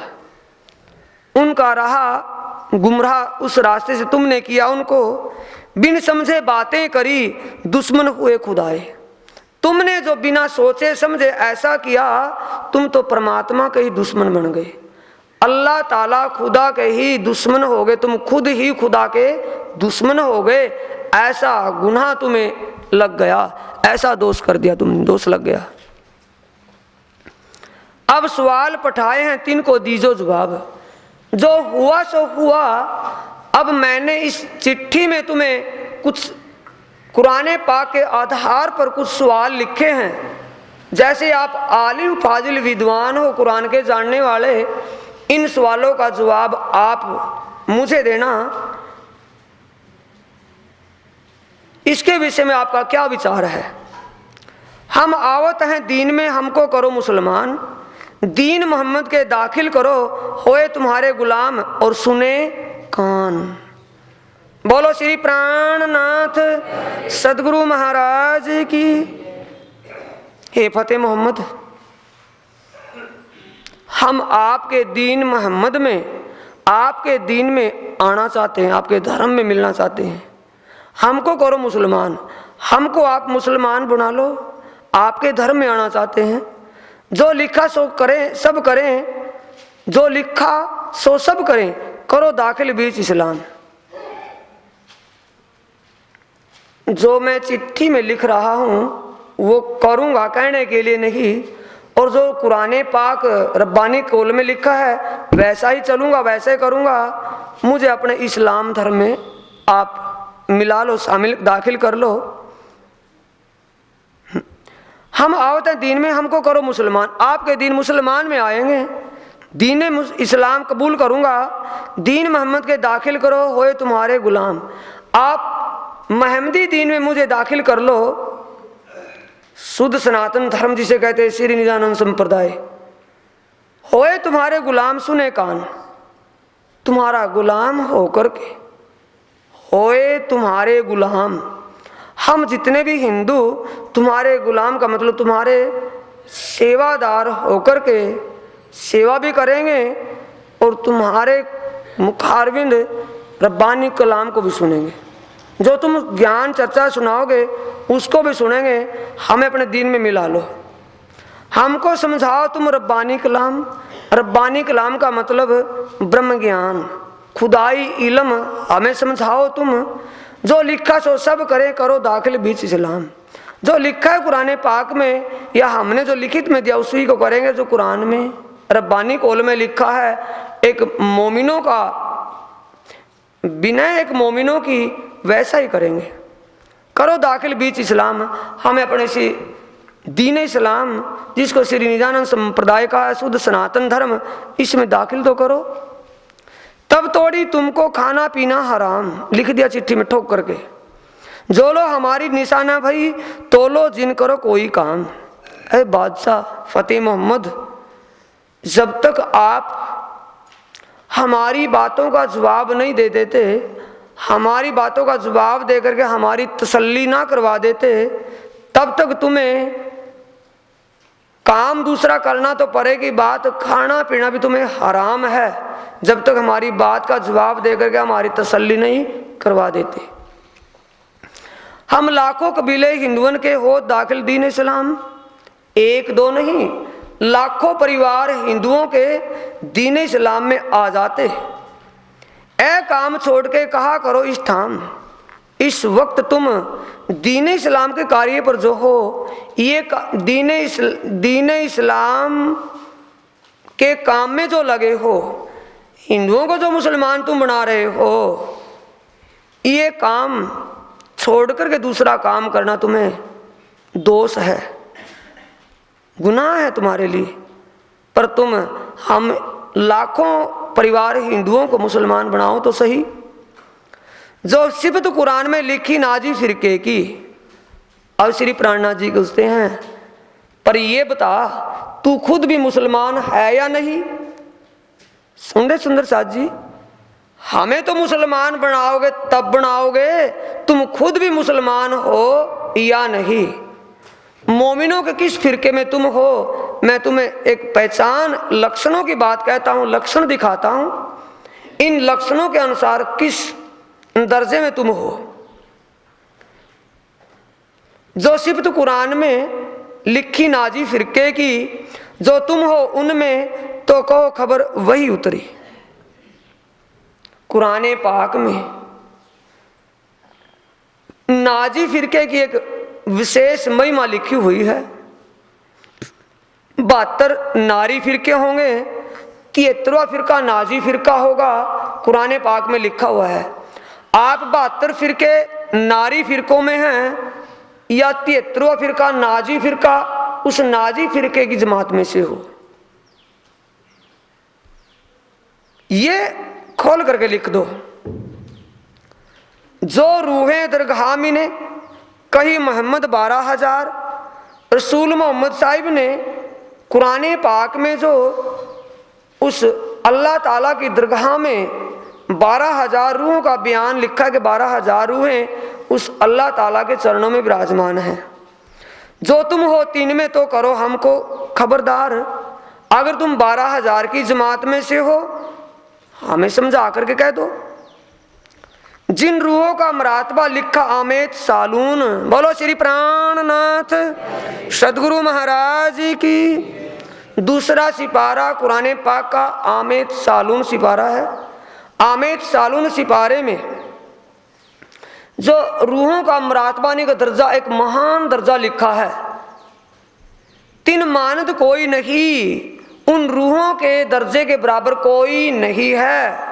उनका राह गुमराह उस रास्ते से तुमने किया, उनको बिन समझे बातें करी, दुश्मन हुए खुदाए। तुमने जो बिना सोचे समझे ऐसा किया, तुम तो परमात्मा के ही दुश्मन बन गए, अल्लाह ताला खुदा के ही दुश्मन हो गए, तुम खुद ही खुदा के दुश्मन हो गए। ऐसा गुनाह तुम्हें लग गया, ऐसा दोष कर दिया तुमने, दोष लग गया। अब सवाल पठाए हैं, तीन को दीजो जवाब। जो हुआ सो हुआ। अब मैंने इस चिट्ठी में तुम्हें कुछ कुरान पाक के आधार पर कुछ सवाल लिखे हैं। जैसे आप आलिम फाजिल विद्वान हो, कुरान के जानने वाले, इन सवालों का जवाब आप मुझे देना। इसके विषय में आपका क्या विचार है? हम आवत हैं दीन में, हमको करो मुसलमान। दीन मोहम्मद के दाखिल करो, होए तुम्हारे गुलाम और सुने कान। बोलो श्री प्राणनाथ सदगुरु महाराज की। हे फतेह मोहम्मद, हम आपके दीन मोहम्मद में, आपके दीन में आना चाहते हैं, आपके धर्म में मिलना चाहते हैं। हमको करो मुसलमान, हमको आप मुसलमान बना लो, आपके धर्म में आना चाहते हैं। जो लिखा सो करें, सब करें, जो लिखा सो सब करें, करो दाखिल बीच इस्लाम। जो मैं चिट्ठी में लिख रहा हूं वो करूंगा कहने के लिए नहीं, और जो कुरान पाक रब्बानी कौल में लिखा है वैसा ही चलूंगा, वैसे करूंगा। मुझे अपने इस्लाम धर्म में आप मिला लो, शामिल दाखिल कर लो। हम आवते दीन में, हमको करो मुसलमान। आपके दीन मुसलमान में आएंगे, दीन इस्लाम कबूल करूंगा। दीन मोहम्मद के दाखिल करो, होए तुम्हारे गुलाम। आप महमदी दीन में मुझे दाखिल कर लो, शुद्ध सनातन धर्म जिसे कहते हैं श्री नित्यानंद संप्रदाय। होए तुम्हारे गुलाम, सुने कान। तुम्हारा गुलाम होकर के, होए तुम्हारे गुलाम। हम जितने भी हिंदू तुम्हारे गुलाम का मतलब तुम्हारे सेवादार होकर के सेवा भी करेंगे और तुम्हारे मुखारविंद रब्बानी कलाम को भी सुनेंगे। जो तुम ज्ञान चर्चा सुनाओगे उसको भी सुनेंगे। हमें अपने दीन में मिला लो, हमको समझाओ तुम रब्बानी कलाम। रब्बानी कलाम का मतलब ब्रह्म ज्ञान, खुदाई इल्म हमें समझाओ तुम। जो लिखा सो सब करे, करो दाखिल बीच इस्लाम। जो लिखा है कुरान पाक में या हमने जो लिखित में दिया उसी को करेंगे जो कुरान में रब्बानी कौल में लिखा है। एक मोमिनों का बिना एक मोमिनों की वैसा ही करेंगे। करो दाखिल बीच इस्लाम। हमें अपने सी दीन इस्लाम जिसको श्री निजानंद संप्रदाय का है, शुद्ध सनातन धर्म, इसमें दाखिल तो करो। तब तोड़ी तुमको खाना पीना हराम, लिख दिया चिट्ठी में ठोक करके। जो लो हमारी निशाना भई, तो लो जिन करो कोई काम। अरे बादशाह फतेह मोहम्मद, जब तक आप हमारी बातों का जवाब नहीं दे देते, हमारी बातों का जवाब दे करके हमारी तसल्ली ना करवा देते, तब तक तुम्हें काम दूसरा करना तो पड़ेगी, बात खाना पीना भी तुम्हें हराम है जब तक हमारी बात का जवाब दे करके हमारी तसल्ली नहीं करवा देते। हम लाखों कबीले हिंदुओं के हो दाखिल दीन इस्लाम, एक दो नहीं लाखों परिवार हिंदुओं के दीन इस्लाम में आ जाते। ए काम छोड़ के कहा करो इस ठाम, इस वक्त तुम दीन इस्लाम के कार्य पर जो हो, ये दीन इस्लाम के काम में जो लगे हो, हिंदुओं को जो मुसलमान तुम बना रहे हो, ये काम छोड़ करके दूसरा काम करना तुम्हें दोष है, गुनाह है तुम्हारे लिए। पर तुम हम लाखों परिवार हिंदुओं को मुसलमान बनाओ तो सही। जो सिफत कुरान में लिखी नाजी फिरके की, अब श्री प्राणनाथ जी पूछते हैं पर ये बता तू खुद भी मुसलमान है या नहीं। सुंदर साथ जी, हमें तो मुसलमान बनाओगे तब बनाओगे तुम खुद भी मुसलमान हो या नहीं। मोमिनों के किस फिरके में तुम हो, मैं तुम्हें एक पहचान लक्षणों की बात कहता हूं, लक्षण दिखाता हूं। इन लक्षणों के अनुसार किस दर्जे में तुम हो। जो सिफत कुरान में लिखी नाजी फिरके की जो तुम हो उनमें तो कहो खबर वही उतरी। कुरान पाक में नाजी फिरके की एक विशेष महिमा लिखी हुई है। 72 नारी फिरके होंगे, 73वां फिरका नाजी फिरका होगा, कुरान पाक में लिखा हुआ है। आप 72 फिरके नारी फिरकों में हैं या 73वां फिरका नाजी फिरका उस नाजी फिरके की जमात में से हो, ये खोल करके लिख दो। जो रूहें दरगाह में ने कही मोहम्मद 12,000, रसूल मोहम्मद साहिब ने कुरान पाक में जो उस अल्लाह ताला की दरगाह में 12,000 रूहों का बयान लिखा है कि 12,000 रूहें उस अल्लाह ताला के चरणों में विराजमान है। जो तुम हो तीन में तो करो हमको खबरदार। अगर तुम 12,000 की जमात में से हो हमें समझा करके कह दो। जिन रूहों का मरातबा लिखा आमेद सालून, बोलो श्री प्राणनाथ सदगुरु महाराज की। दूसरा सिपारा कुरान पाक का आमेद सालून सिपारा है। आमेद सालून सिपारे में जो रूहों का मरातबानी का दर्जा एक महान दर्जा लिखा है। तीन मानद कोई नहीं, उन रूहों के दर्जे के बराबर कोई नहीं है।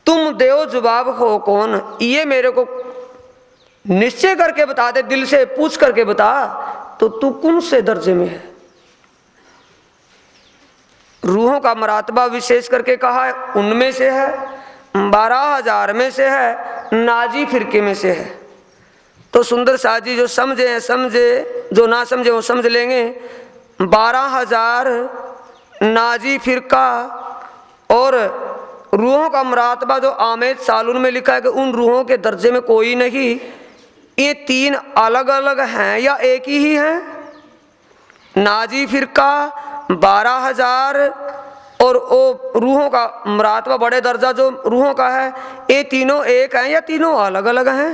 तुम देव जवाब हो कौन, ये मेरे को निश्चय करके बता दे, दिल से पूछ करके बता तो तू कौन से दर्जे में है। रूहों का मरातबा विशेष करके कहा है उनमें से है, 12,000 में से है, नाजी फिरके में से है। तो सुंदर साथ जी जो समझे समझे, जो ना समझे वो समझ लेंगे। 12,000 नाजी फिरका और रूहों का मरातबा जो आमेद सालून में लिखा है कि उन रूहों के दर्जे में कोई नहीं, ये तीन अलग अलग हैं या एक ही हैं। नाजी फिरका 12,000 और वो रूहों का मरातबा बड़े दर्जा जो रूहों का है, ये तीनों एक हैं या तीनों अलग अलग हैं?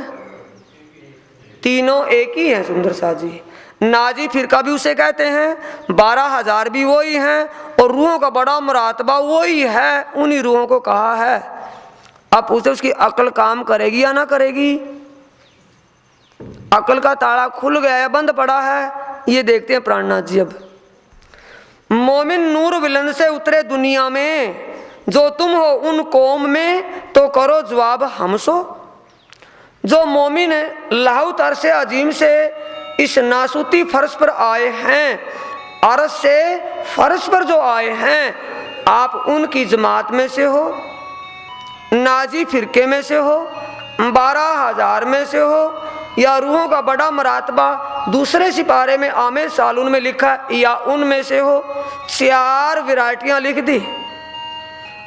तीनों एक ही हैं सुंदर साथ जी। नाजी फिरका भी उसे कहते हैं, 12,000 भी वही हैं और रूहों का बड़ा मरातबा वही है, उन्हीं रूहों को कहा है। अब पूछते उसकी अकल काम करेगी या ना करेगी? अकल का ताला खुल गया है, बंद पड़ा है, ये देखते हैं प्राणनाथ जी। अब मोमिन नूर विलन से उतरे दुनिया में, जो तुम हो उन कौम में तो करो जवाब हमसो। जो मोमिन लाहौत अरश अजीम से इस नासूती फर्श पर आए हैं, अरश से फर्श पर जो आए हैं, आप उनकी जमात में से हो, नाजी फिरके में से हो, 12,000 में से हो, या रूहों का बड़ा मरातबा दूसरे सिपारे में आमे सालून में लिखा या उनमें से हो। 4 वैरायटियां लिख दी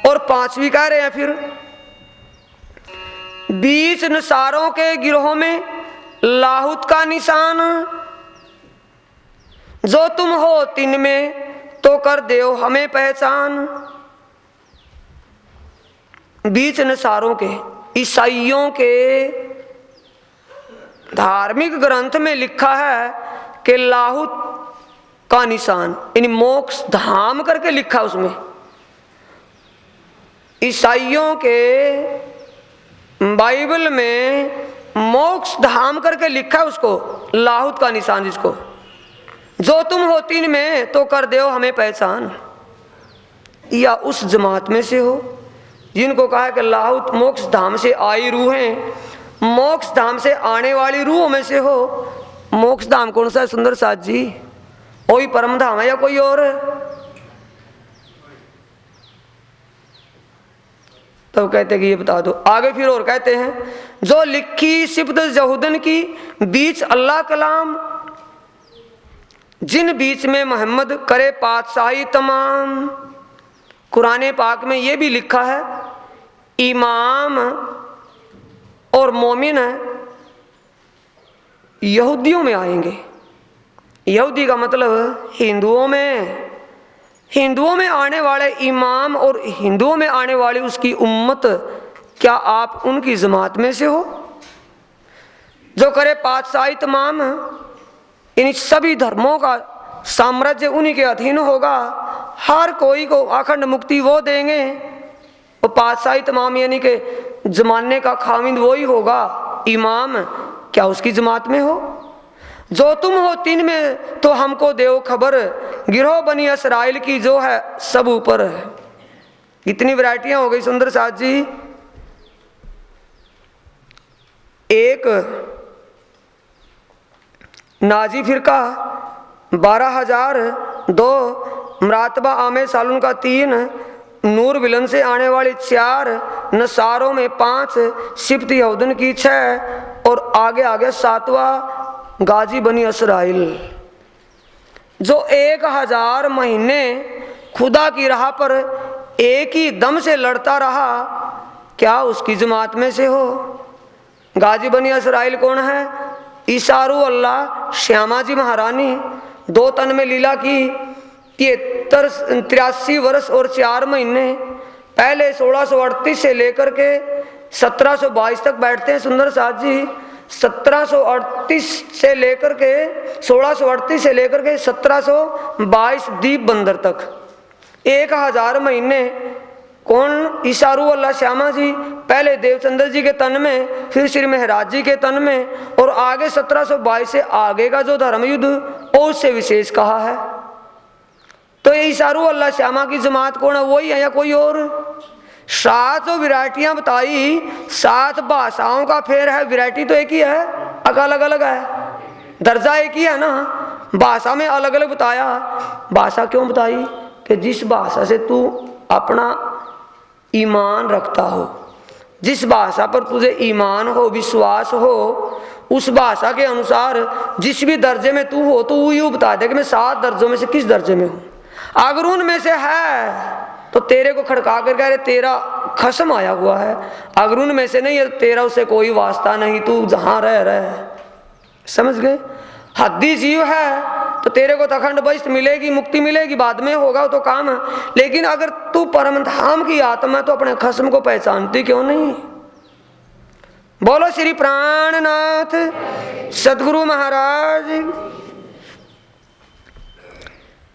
और 5वीं कह रहे हैं फिर, बीच नसारों के गिरोह में लाहुत का निशान, जो तुम हो तिन में तो कर देओ हमें पहचान। बीच नसारों के ईसाइयों के धार्मिक ग्रंथ में लिखा है कि लाहुत का निशान यानी मोक्ष धाम करके लिखा उसमें। ईसाइयों के बाइबल में मोक्ष धाम करके लिखा है उसको, लाहुत का निशान, जिसको जो तुम हो तीन में तो कर दो हमें पहचान। या उस जमात में से हो जिनको कहा कि लाहुत मोक्ष धाम से आई रूहें, मोक्ष धाम से आने वाली रूहों में से हो। मोक्ष धाम कौन सा है सुंदर साथ जी? वही परम धाम है या कोई और? तो कहते कि ये बता दो। आगे फिर और कहते हैं, जो लिखी सिब्द जहूदन की बीच अल्लाह कलाम, जिन बीच में मोहम्मद करे पातशाही तमाम। कुरान पाक में ये भी लिखा है, इमाम और मोमिन यहूदियों में आएंगे। यहूदी का मतलब हिंदुओं में आने वाले इमाम और हिंदुओं में आने वाली उसकी उम्मत, क्या आप उनकी जमात में से हो? जो करे पातशाही तमाम, इन सभी धर्मों का साम्राज्य उन्हीं के अधीन होगा। हर कोई को अखंड मुक्ति वो देंगे। और पातशाही तमाम यानी कि जमाने का खामिंद वो ही होगा, इमाम। क्या उसकी जमात में हो? जो तुम हो तीन में तो हमको देओ खबर, गिरोह बनी इसराइल की जो है सब ऊपर है। इतनी वैरायटियां हो गई सुंदर साथ जी। एक नाजी फिरका 12,000, 2 मरातबा आमे सालून का 3, नूर विलन से आने वाली 4, नसारों में 5, सिफ्त यहूदन की 6 और आगे आगे 7वां गाजी बनी इसराइल। जो 1000 महीने खुदा की राह पर एक ही दम से लड़ता रहा, क्या उसकी जमात में से हो? गाजी बनी इसराइल कौन है? ईसारू अल्लाह श्यामा जी महारानी 2 तन में लीला की 83 वर्ष और 4 महीने। पहले 1638 से लेकर के 1722 तक बैठते हैं सुंदर साथ जी। 1738 से लेकर के 1638 से लेकर के 1722 दीप बंदर तक 1000 महीने। कौन? ईसारू अल्लाह श्यामा जी, पहले देवचंद्र जी के तन में, फिर श्री महराज जी के तन में, और आगे 1722 से आगे का जो धर्म युद्ध वो उससे विशेष कहा है। तो ये ईसारू अल्लाह श्यामा की जमात कौन है? वही है या कोई और? 7 जो वैरायटियां बताई, 7 भाषाओं का फेर है। वैरायटी तो एक ही है, अलग अलग है, दर्जा एक ही है ना। भाषा में अलग अलग बताया। भाषा क्यों बताई? कि जिस भाषा से तू अपना ईमान रखता हो, जिस भाषा पर तुझे ईमान हो, विश्वास हो, उस भाषा के अनुसार जिस भी दर्जे में तू हो, तो वो यूँ बता दे कि मैं 7 दर्जों में से किस दर्जे में हूँ। अगर उनमें से है तो तेरे को खड़का कर कह रहे तेरा खसम आया हुआ है। अगर उनमें से नहीं है तो तेरा उससे कोई वास्ता नहीं, तू जहाँ रह। समझ गए? हद्दी जीव है तो तेरे को तो अखंड वैष्ट मिलेगी, मुक्ति मिलेगी, बाद में होगा तो काम है। लेकिन अगर तू परम धाम की आत्मा तो अपने खस्म को पहचानती क्यों नहीं? बोलो श्री प्राणनाथ सदगुरु महाराज।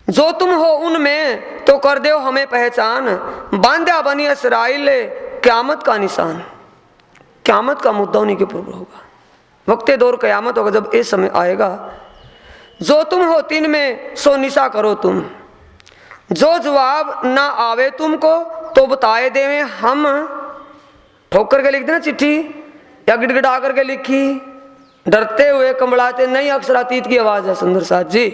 जो तुम हो उनमें तो कर दो हमें पहचान, बांध्या बनी असराइल क्यामत का निशान। क्यामत का मुद्दा उन्हीं के पूर्व होगा, वक्ते दौर कयामत होगा जब ये समय आएगा। जो तुम हो तीन में सो निशा करो तुम, जो जवाब ना आवे तुमको तो बताए देवे हम। ठोकर के लिख देना चिट्ठी या गिड़गिड़ा करके लिखी, डरते हुए कंबड़ाते नहीं, अक्षरातीत की आवाज है सुंदर साथ जी।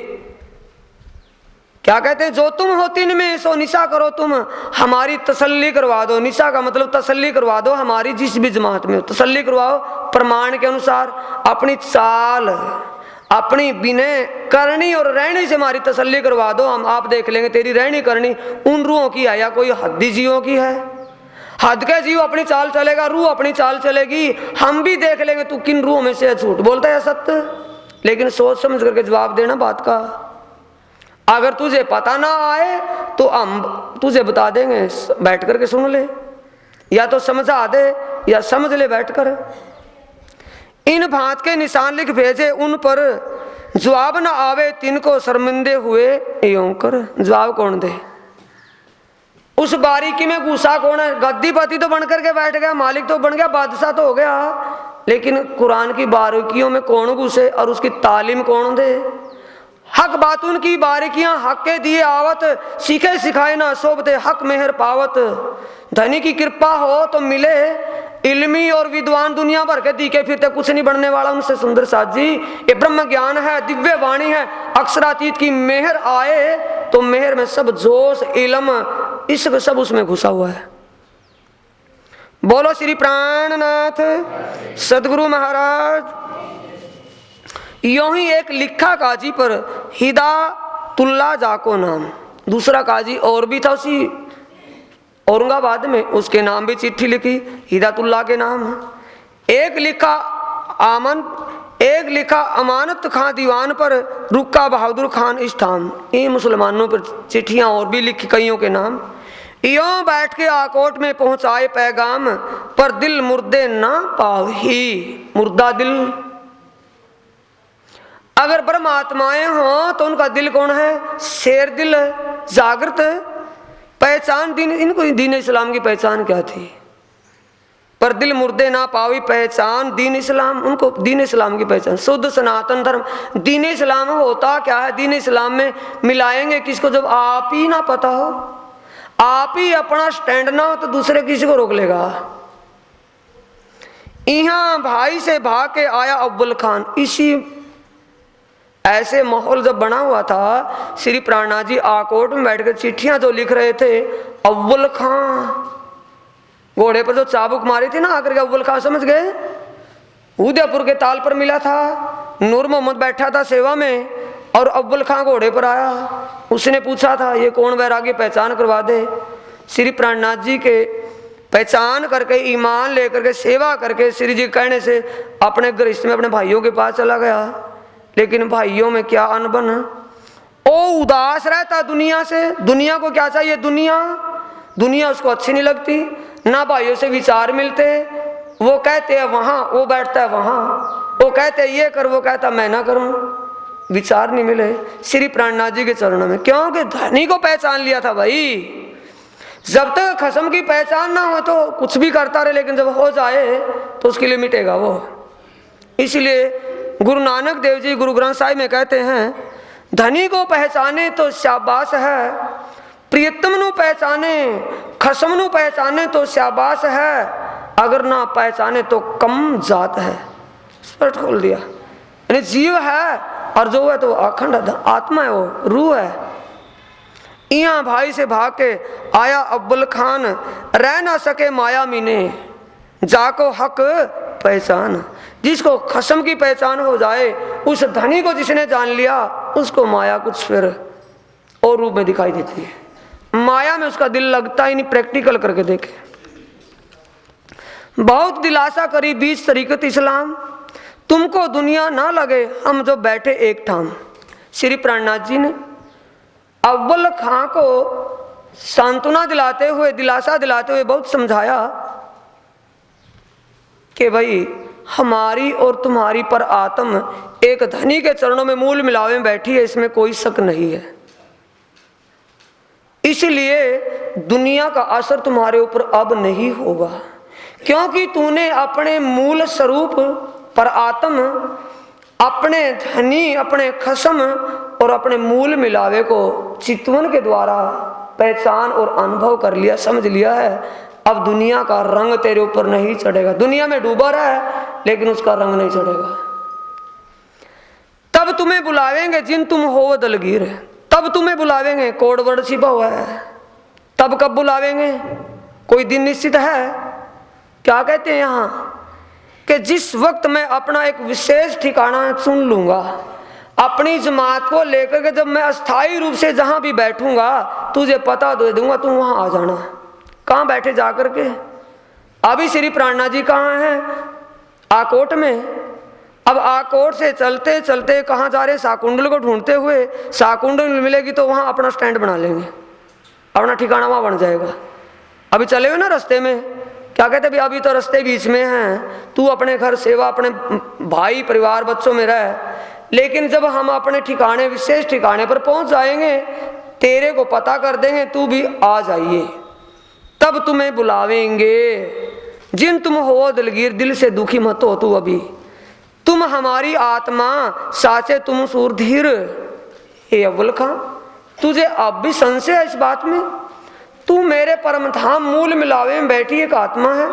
क्या कहते हैं? जो तुम हो तीन में सो निशा करो तुम, हमारी तसल्ली करवा दो। निशा का मतलब तसल्ली करवा दो हमारी, जिस भी जमात में हो तसल्ली करवाओ प्रमाण के अनुसार। अपनी चाल, अपनी विनय करनी और रहनी से हमारी तसल्ली करवा दो। हम आप देख लेंगे तेरी रहनी करनी उन रूहों की है या कोई हद्दी जीवों की है। हद के जीव अपनी चाल चलेगा, रूह अपनी चाल चलेगी। हम भी देख लेंगे तू किन रूहों में से झूठ बोलता है सत्य। लेकिन सोच समझ करके जवाब देना बात का। अगर तुझे पता ना आए तो हम तुझे बता देंगे, बैठ करके सुन ले, या तो समझा दे या समझ ले बैठ कर। इन भांत के निशान लिख भेजे उन पर, जवाब ना आवे तिनको शर्मिंदे हुए यों कर। जवाब कौन दे? उस बारीकी में घुसा कौन है? गद्दीपति तो बन करके बैठ गया, मालिक तो बन गया, बादशाह तो हो गया, लेकिन कुरान की बारीकियों में कौन घुसे और उसकी तालीम कौन दे? हक बात उनकी बारीकियां हक के दिए आवत, सीखे सिखाए ना सोबते हक मेहर पावत। धनी की कृपा हो तो मिले इल्मी और विद्वान, दुनिया भर के दिखे फिरते कुछ नहीं बनने वाला उनसे। सुंदर साथ जी, ये ब्रह्म ज्ञान है, दिव्य वाणी है, अक्षरातीत की मेहर आए तो मेहर में सब जोश इल्म इश्क सब उसमें घुसा हुआ है। बोलो श्री प्राणनाथ सदगुरु महाराज। यों ही एक लिखा काजी पर हिदातुल्ला जाको नाम, दूसरा काजी और भी था उसी औरंगाबाद में, उसके नाम भी चिट्ठी लिखी, हिदातुल्ला के नाम। एक लिखा अमानत खां दीवान पर, रुक्का बहादुर खान स्थान। ये मुसलमानों पर चिट्ठियां और भी लिखी कईयों के नाम। यों बैठ के आकोट में पहुंचाए पैगाम, पर दिल मुर्दे ना पाही। मुर्दा दिल, अगर ब्रह्म आत्माएं हों तो उनका दिल कौन है? शेर दिल, जागृत पहचान दीन। इनको दीन इस्लाम की पहचान क्या थी? पर दिल मुर्दे ना पावी पहचान दीन इस्लाम। उनको दीन इस्लाम की पहचान, शुद्ध सनातन धर्म। दीन इस्लाम होता क्या है? दीन इस्लाम में मिलाएंगे किसको? जब आप ही ना पता हो, आप ही अपना स्टैंड ना हो तो दूसरे किसी को रोक लेगा। यहां भाई से भाग के आया अव्वल खान। इसी ऐसे माहौल जब बना हुआ था, श्री प्राणनाथ जी आकोट में बैठकर चिट्ठियां जो लिख रहे थे, अव्वल खां घोड़े पर जो चाबुक मारी थी ना आकर के, अव्वल खां समझ गए। उदयपुर के ताल पर मिला था, नूर मोहम्मद बैठा था सेवा में और अव्वल खां घोड़े पर आया। उसने पूछा था ये कौन वैरागी, पहचान करवा दे। श्री प्राणनाथ जी के पहचान करके ईमान लेकर के सेवा करके श्री जी कहने से अपने गृहस्थ में अपने भाइयों के पास चला गया। लेकिन भाइयों में क्या अनबन, ओ उदास रहता दुनिया से। दुनिया को क्या चाहिए? दुनिया उसको अच्छी नहीं लगती, ना भाइयों से विचार मिलते। वो कहते हैं वहां, वो बैठता है वहां, वो कहते हैं ये कर, वो कहता मैं ना करूं, विचार नहीं मिले। श्री प्राणनाथ जी के चरणों में, क्योंकि धनी को पहचान लिया था भाई। जब तक खसम की पहचान ना हो तो कुछ भी करता रहे, लेकिन जब हो जाए तो उसके लिए मिटेगा वो। इसलिए गुरु नानक देव जी गुरु ग्रंथ साहिब में कहते हैं, धनी को पहचाने तो शाबाश है, प्रियतम नु पहचाने, खसम नु पहचाने तो शाबाश है, अगर ना पहचाने तो कम जात है। स्पष्ट खोल दिया। यानी जीव है और जो है तो अखंड आत्मा है, वो रूह है। यहाँ भाई से भाग के आया अव्वल खान, रह ना सके माया मीने, जाको हक पहचान। जिसको खसम की पहचान हो जाए, उस धनी को जिसने जान लिया, उसको माया कुछ फिर और रूप में दिखाई देती है। माया में उसका दिल लगता ही नहीं। प्रैक्टिकल करके देखे। बहुत दिलासा करी 20 तरीकत इस्लाम, तुमको दुनिया ना लगे हम जो बैठे एक ठाम। श्री प्राणनाथ जी ने अव्वल खां को सांत्वना दिलाते हुए, दिलासा दिलाते हुए बहुत समझाया कि भाई हमारी और तुम्हारी पर आत्म एक धनी के चरणों में मूल मिलावे में बैठी है, इसमें कोई शक नहीं है। इसलिए दुनिया का असर तुम्हारे ऊपर अब नहीं होगा, क्योंकि तूने अपने मूल स्वरूप पर आत्म, अपने धनी, अपने खसम और अपने मूल मिलावे को चितवन के द्वारा पहचान और अनुभव कर लिया, समझ लिया है। अब दुनिया का रंग तेरे ऊपर नहीं चढ़ेगा। दुनिया में डूबा रहा है लेकिन उसका रंग नहीं चढ़ेगा। तब तुम्हें बुलावेंगे जिन तुम हो दलगीर, तब तुम्हें बुलावेंगे, कोड वर्ड छिपा हुआ है। तब कब बुलावेंगे? कोई दिन निश्चित है? क्या कहते हैं यहां कि जिस वक्त मैं अपना एक विशेष ठिकाना चुन लूंगा, अपनी जमात को लेकर के जब मैं अस्थायी रूप से जहां भी बैठूंगा तुझे पता दे दूंगा, तू वहां आ जाना। कहां बैठे जाकर के? अभी श्री प्राणनाथ जी कहाँ हैं? आकोट में। अब आकोट से चलते चलते कहाँ जा रहे? शाकुंडल को ढूंढते हुए। शाकुंडल मिलेगी तो वहां अपना स्टैंड बना लेंगे, अपना ठिकाना वहां बन जाएगा। अभी चले हुए ना रास्ते में, क्या कहते भाई अभी तो रास्ते बीच में हैं, तू अपने घर सेवा, अपने भाई परिवार बच्चों में रह। लेकिन जब हम अपने ठिकाने, विशेष ठिकाने पर पहुंच जाएंगे, तेरे को पता कर देंगे, तू भी आ जाइए। तब तुम्हें बुलावेंगे जिन तुम हो दलगीर, दिल से दुखी मत हो तू अभी, तुम हमारी आत्मा, साचे तुम सूरधीर। हे अव्वल खां, तुझे अब भी संशय है इस बात में? तू मेरे परम धाम मूल मिलावे में बैठी एक आत्मा है,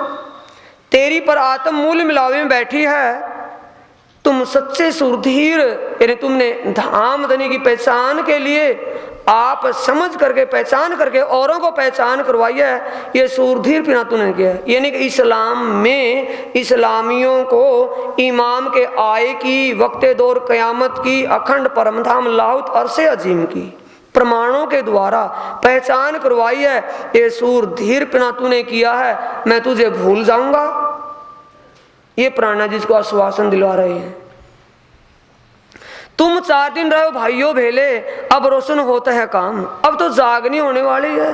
तेरी पर आत्म मूल मिलावे में बैठी है। तुम सच्चे सूरधीर, यानी तुमने धाम धनी की पहचान के लिए आप समझ करके, पहचान करके औरों को पहचान करवाई है। ये सूरधीर पिना तूने किया है। यानी कि इस्लाम में इस्लामियों को इमाम के आए की, वक्ते दौर कयामत की, अखंड परमधाम लाहुत अरसे अजीम की प्रमाणों के द्वारा पहचान करवाई है। ये सूरधीर पिना तूने किया है, मैं तुझे भूल जाऊंगा? ये प्राणनाथ जी को आश्वासन दिलवा रहे हैं। तुम 4 दिन रहो भाइयों भेले, अब रोशन होता है काम। अब तो जागनी होने वाली है,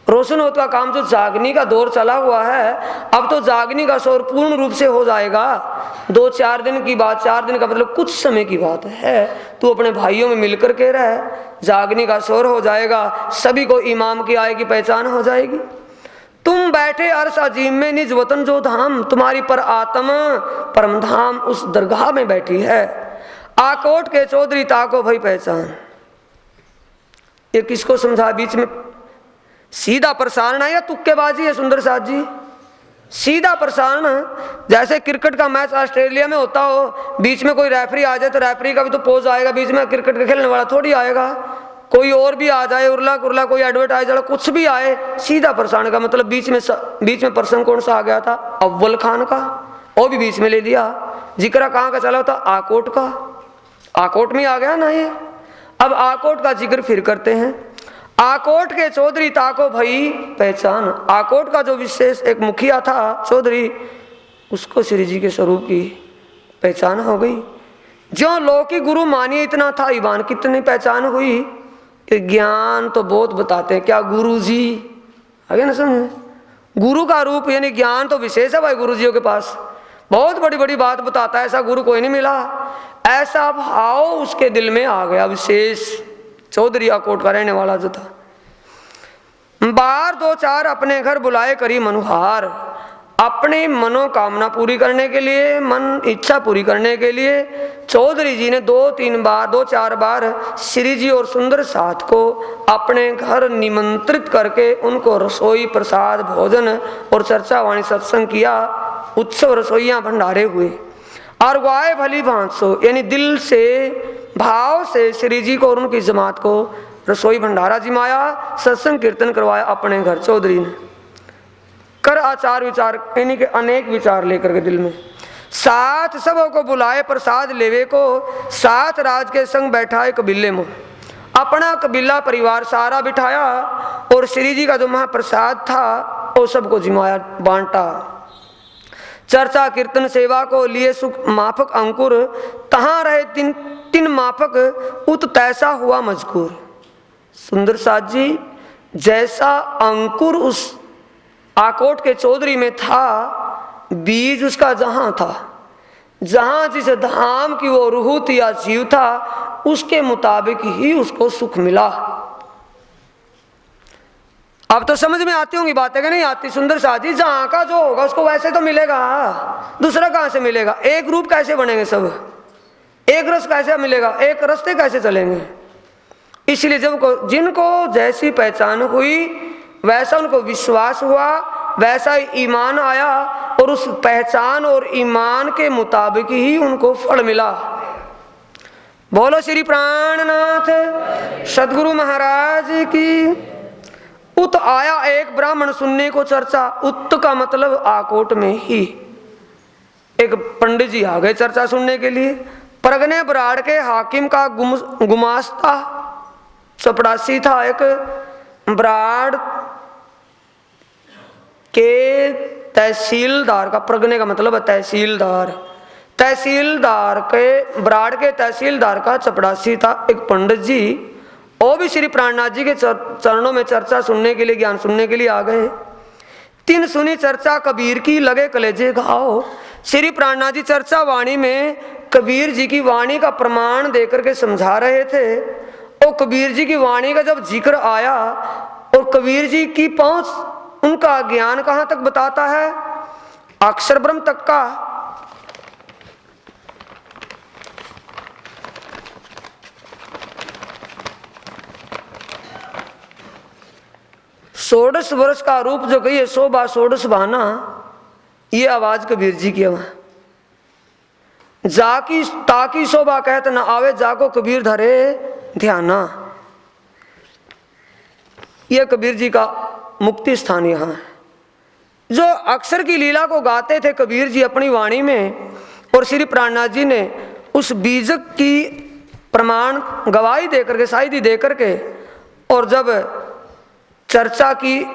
रोशन होता काम। जो जागनी का दौर चला हुआ है, अब तो जागनी का शोर पूर्ण रूप से हो जाएगा। 2-4 दिन की बात, 4 दिन का मतलब कुछ समय की बात है। तू अपने भाइयों में मिलकर के रह, जागनी का शोर हो जाएगा, सभी को इमाम की आय की पहचान हो जाएगी। तुम बैठे अर्श अजीम में निज वतन जो धाम, तुम्हारी पर आत्मा परम धाम उस दरगाह में बैठी है। आकोट के चौधरी ताको भाई पहचान। ये किसको समझा? बीच में सीधा प्रसारण है या तुक्केबाजी है? सुंदर साथ जी, सीधा प्रसारण। जैसे क्रिकेट का मैच ऑस्ट्रेलिया में होता हो, बीच में कोई रेफरी आ जाए तो रेफरी का भी तो पोज आएगा, बीच में क्रिकेट का खेलने वाला थोड़ी आएगा। कोई और भी आ जाए, उर्ला कुर्ला कोई एडवर्टाइज वाला कुछ भी आए, सीधा प्रसारण का मतलब बीच में प्रसंग कौन सा आ गया था? अव्वल खान का, वो भी बीच में ले लिया। जिक्र कहाँ का चला होता? आकोट का, आकोट में आ गया ना ये। अब आकोट का जिक्र फिर करते हैं। आकोट के चौधरी ताको भाई पहचान। आकोट का जो विशेष एक मुखिया था चौधरी, उसको श्री जी के स्वरूप की पहचान हो गई। जो लौकिक गुरु मानिए इतना था ईमान, कितनी पहचान हुई? ज्ञान तो बहुत बताते हैं, क्या गुरु जी आगे ना समझे? गुरु का रूप यानी ज्ञान तो विशेष है भाई गुरु जियों के पास, बहुत बड़ी बड़ी बात बताता है, ऐसा गुरु कोई नहीं मिला। ऐसा भाव उसके दिल में आ गया विशेष। चौधरी आकोट का रहने वाला जो था, बार 2-4 अपने घर बुलाए करी मनुहार। अपनी मनोकामना पूरी करने के लिए, मन इच्छा पूरी करने के लिए चौधरी जी ने 2-4 बार श्री जी और सुंदर साथ को अपने घर निमंत्रित करके उनको रसोई, प्रसाद, भोजन और चर्चा वाणी सत्संग किया। उत्सव रसोइयां भंडारे हुए और वाय भली भांसो, यानी दिल से, भाव से श्री जी को और उनकी जमात को रसोई भंडारा जिमाया, सत्संग कीर्तन करवाया अपने घर। चौधरी ने कर आचार विचार, यानी कि अनेक विचार लेकर के दिल में, साथ सबों को बुलाए प्रसाद लेवे को, साथ राज के संग बैठाए कबीले में। अपना कबीला परिवार सारा बिठाया और श्री जी का जो महाप्रसाद था वो सबको जिमाया, बांटा। चर्चा कीर्तन सेवा को लिए सुख माफक अंकुर, तहां रहे 3 तीन माफक उत तैसा हुआ मजकूर। सुंदर साथ जी, जैसा अंकुर उस आकोट के चौधरी में था, बीज उसका जहां था, जहां जिस धाम की वो रूह थी या जीव था, उसके मुताबिक ही उसको सुख मिला। अब तो समझ में आती होंगी बातें कि नहीं आती? सुंदर साथी, जहां का जो होगा उसको वैसे तो मिलेगा, दूसरा कहां से मिलेगा? एक रूप कैसे बनेंगे सब? एक रस कैसे मिलेगा? एक रास्ते कैसे चलेंगे? इसलिए जब जिनको जैसी पहचान हुई, वैसा उनको विश्वास हुआ, वैसा ही ईमान आया, और उस पहचान और ईमान के मुताबिक ही उनको फल मिला। बोलो श्री प्राणनाथ सदगुरु महाराज की। उत आया एक ब्राह्मण सुनने को चर्चा। उत का मतलब आकोट में ही एक पंडित जी आ गए चर्चा सुनने के लिए। प्रगने बराड़ के हाकिम का गुमास्ता चपड़ासी था। एक बराड़ के तहसीलदार का, प्रगने का मतलब है तहसीलदार, तहसीलदार के, बराड़ के तहसीलदार का चपड़ासी था एक पंडित जी। वो भी श्री प्राणनाथ जी के चरणों में चर्चा सुनने के लिए, ज्ञान सुनने के लिए आ गए। तीन सुनी चर्चा कबीर की, लगे कलेजे घाव। श्री प्राणनाथ जी चर्चा वाणी में कबीर जी की वाणी का प्रमाण देकर के समझा रहे थे। और कबीर जी की वाणी का जब जिक्र आया, और कबीर जी की पहुंच, उनका ज्ञान कहां तक बताता है? अक्षर ब्रह्म तक का। षोडश वर्ष का रूप जो कही है, शोभा षोडश बहाना, ये आवाज कबीर जी की आवाज। जाकी ताकी शोभा कहत न आवे, जाको कबीर धरे ध्याना। यह कबीर जी का मुक्ति स्थान यहाँ है। जो अक्षर की लीला को गाते थे कबीर जी अपनी वाणी में, और श्री प्राणनाथ जी ने उस बीजक की प्रमाण गवाही देकर के, शाहिदी देकर के, और जब चर्चा की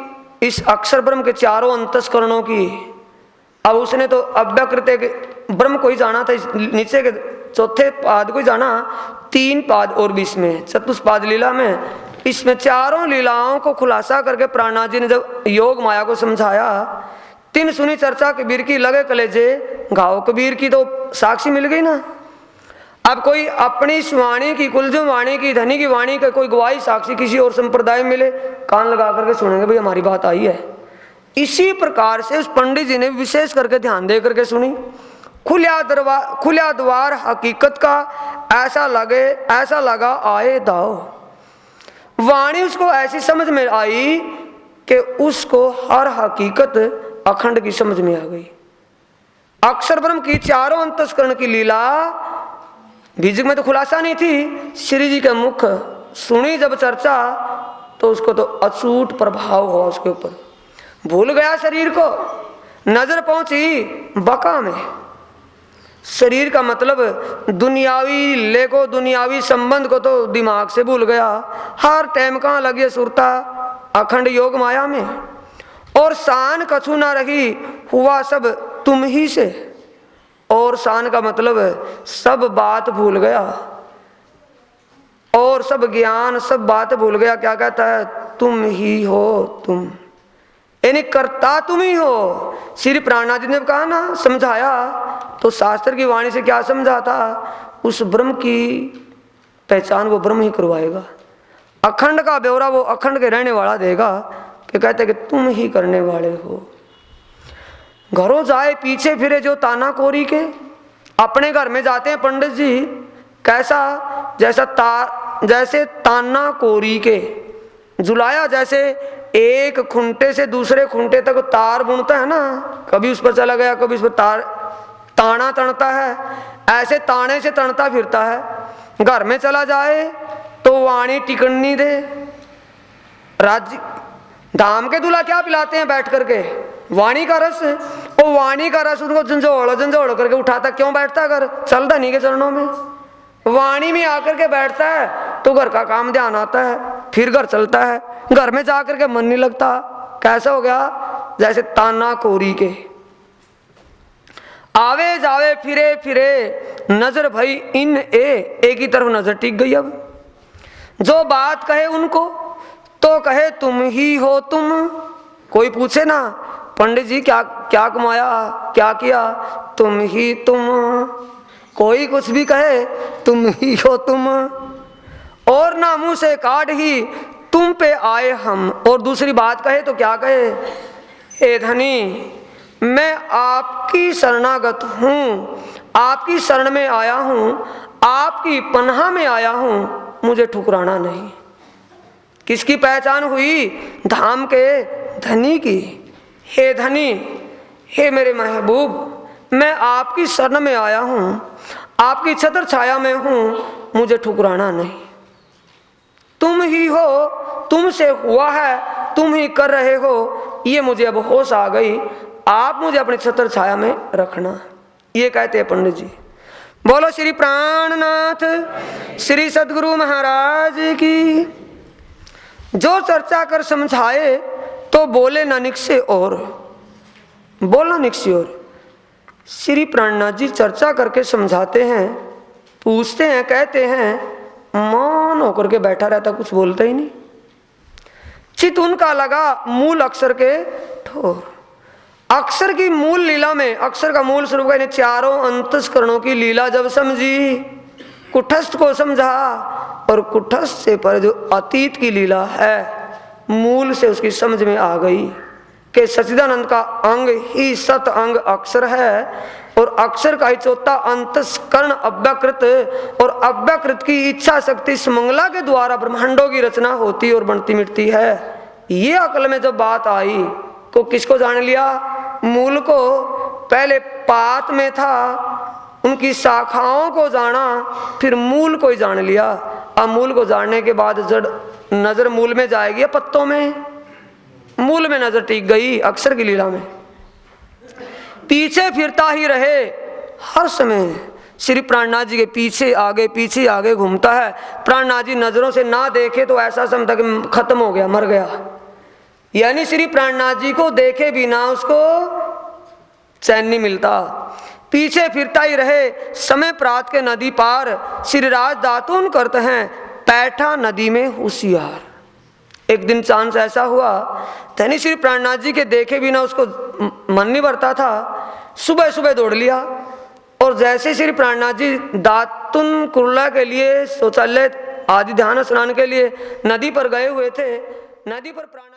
इस अक्षर ब्रह्म के चारों अंतस्करणों की, अब उसने तो अव्यकृत ब्रह्म को ही जाना था, नीचे के चौथे पाद को ही जाना, 3 पाद और 20 में चतुष्पाद लीला में, इसमें चारों लीलाओं को खुलासा करके प्राणनाथ जी ने जब योग माया को समझाया। तीन सुनी चर्चा कबीर की, लगे कलेजे घाव। कबीर की तो साक्षी मिल गई ना। अब कोई अपनी वाणी की, कुलजम वाणी की, धनी की वाणी का कोई गवाही साक्षी किसी और संप्रदाय में मिले, कान लगा करके सुनेंगे भाई हमारी बात आई है। इसी प्रकार से उस पंडित जी ने विशेष करके ध्यान दे करके सुनी। खुला द्वार हकीकत का, ऐसा लगा आए दाओ। वाणी उसको ऐसी समझ में आई कि उसको हर हकीकत अखंड की समझ में आ गई। अक्षर ब्रह्म की चारों अंतस्करण की लीला बीजक में तो खुलासा नहीं थी, श्री जी के मुख सुनी जब चर्चा, तो उसको तो अछूट प्रभाव हुआ उसके ऊपर। भूल गया शरीर को, नजर पहुंची बका में। शरीर का मतलब दुनियावी लेको, दुनियावी संबंध को तो दिमाग से भूल गया। हर टाइम कहाँ लगी सुरता अखंड योग माया में। और शान कछु ना रही, हुआ सब तुम ही से। और शान का मतलब सब बात भूल गया, और सब ज्ञान, सब बात भूल गया। क्या कहता है? तुम ही हो, तुम, यानी करता तुम ही हो। श्री प्राणनाथ जी ने कहा ना, समझाया, तो शास्त्र की वाणी से क्या समझा था? उस ब्रह्म की पहचान वो ब्रह्म ही करवाएगा। अखंड का ब्यौरा वो अखंड के रहने वाला देगा, कि कहते कि तुम ही करने वाले हो। घरों जाए पीछे फिरे जो ताना कोरी के। अपने घर में जाते हैं पंडित जी, कैसा? जैसे ताना कोरी के, जुलाया जैसे एक खुंटे से दूसरे खुंटे तक तार बुनता है ना, कभी उस पर चला गया, कभी उस पर ताना तनता है, ऐसे ताने से तनता फिरता है। घर में चला जाए तो वाणी टिकनी दे। राज्य धाम के दूल्हा क्या पिलाते हैं बैठ करके? वाणी का रस। और वाणी का रस उनको झंझोड़ करके उठाता, क्यों बैठता है? घर चलता नहीं के चरणों में, वाणी में आकर के बैठता है तो घर का काम ध्यान आता है, फिर घर चलता है। घर में जाकर के मन नहीं लगता। कैसा हो गया? जैसे ताना कोरी के। आवे जावे फिरे फिरे नजर भई इन एक ही तरफ नजर टिक गई। अब जो बात कहे उनको तो कहे तुम ही हो तुम। कोई पूछे ना पंडित जी क्या क्या कमाया क्या किया, तुम ही तुम। कोई कुछ भी कहे तुम ही हो तुम। और ना मुंह से काट ही तुम पे आए हम। और दूसरी बात कहे तो क्या कहे, हे धनी मैं आपकी शरणागत हूँ, आपकी शरण में आया हूँ, आपकी पनाह में आया हूँ, मुझे ठुकराना नहीं। किसकी पहचान हुई, धाम के धनी की। हे धनी, हे मेरे महबूब, मैं आपकी शरण में आया हूँ, आपकी छत्र छाया में हूँ, मुझे ठुकराना नहीं। तुम ही हो, तुमसे हुआ है, तुम ही कर रहे हो, ये मुझे अब होश आ गई, आप मुझे अपनी छत्र छाया में रखना। ये कहते हैं पंडित जी। बोलो श्री प्राणनाथ श्री सद्गुरु महाराज की। जो चर्चा कर समझाए तो बोले ना निकसे और, बोलना निकसी और। श्री प्राणनाथ जी चर्चा करके समझाते हैं, पूछते हैं, कहते हैं, मौन होकर के बैठा रहता, कुछ बोलता ही नहीं। चित उनका लगा मूल अक्षर के ठोर। अक्षर की मूल लीला में, अक्षर का मूल स्वरूप यानी चारों अंतस्करणों की लीला जब समझी, कुटस्थ को समझा, और कुटस्थ से पर जो अतीत की लीला है मूल से उसकी समझ में आ गई कि सच्चिदानंद का अंग ही सत अंग अक्षर है, और अक्षर का ही चौथा अंतस्करण अव्यकृत, और अव्यकृत की इच्छा शक्ति सुमंगला के द्वारा ब्रह्मांडों की रचना होती और बनती मिटती है। ये अकल में जब बात आई तो किसको जान लिया, मूल को। पहले पात में था, उनकी शाखाओं को जाना, फिर मूल को ही जान लिया। अब मूल को जानने के बाद जड़ नजर मूल में जाएगी या पत्तों में, मूल में नजर टिक गई अक्षर की लीला में। पीछे फिरता ही रहे हर समय, श्री प्राणनाथ जी के पीछे आगे घूमता है। प्राणनाथ जी नजरों से ना देखे तो ऐसा समझता कि खत्म हो गया, मर गया। यानी श्री प्राणनाथ जी को देखे बिना उसको चैन नहीं मिलता। पीछे फिरता ही रहे समय प्रात के नदी पार, श्री राज दातून करते हैं पैठा नदी में होशियार। एक दिन चांस ऐसा हुआ, धनी श्री प्राणनाथ जी के देखे बिना उसको मन नहीं भरता था। सुबह सुबह दौड़ लिया, और जैसे श्री प्राणनाथ जी दातुन कुर्ला के लिए शौचालय आदि ध्यान स्नान के लिए नदी पर गए हुए थे, नदी पर प्राण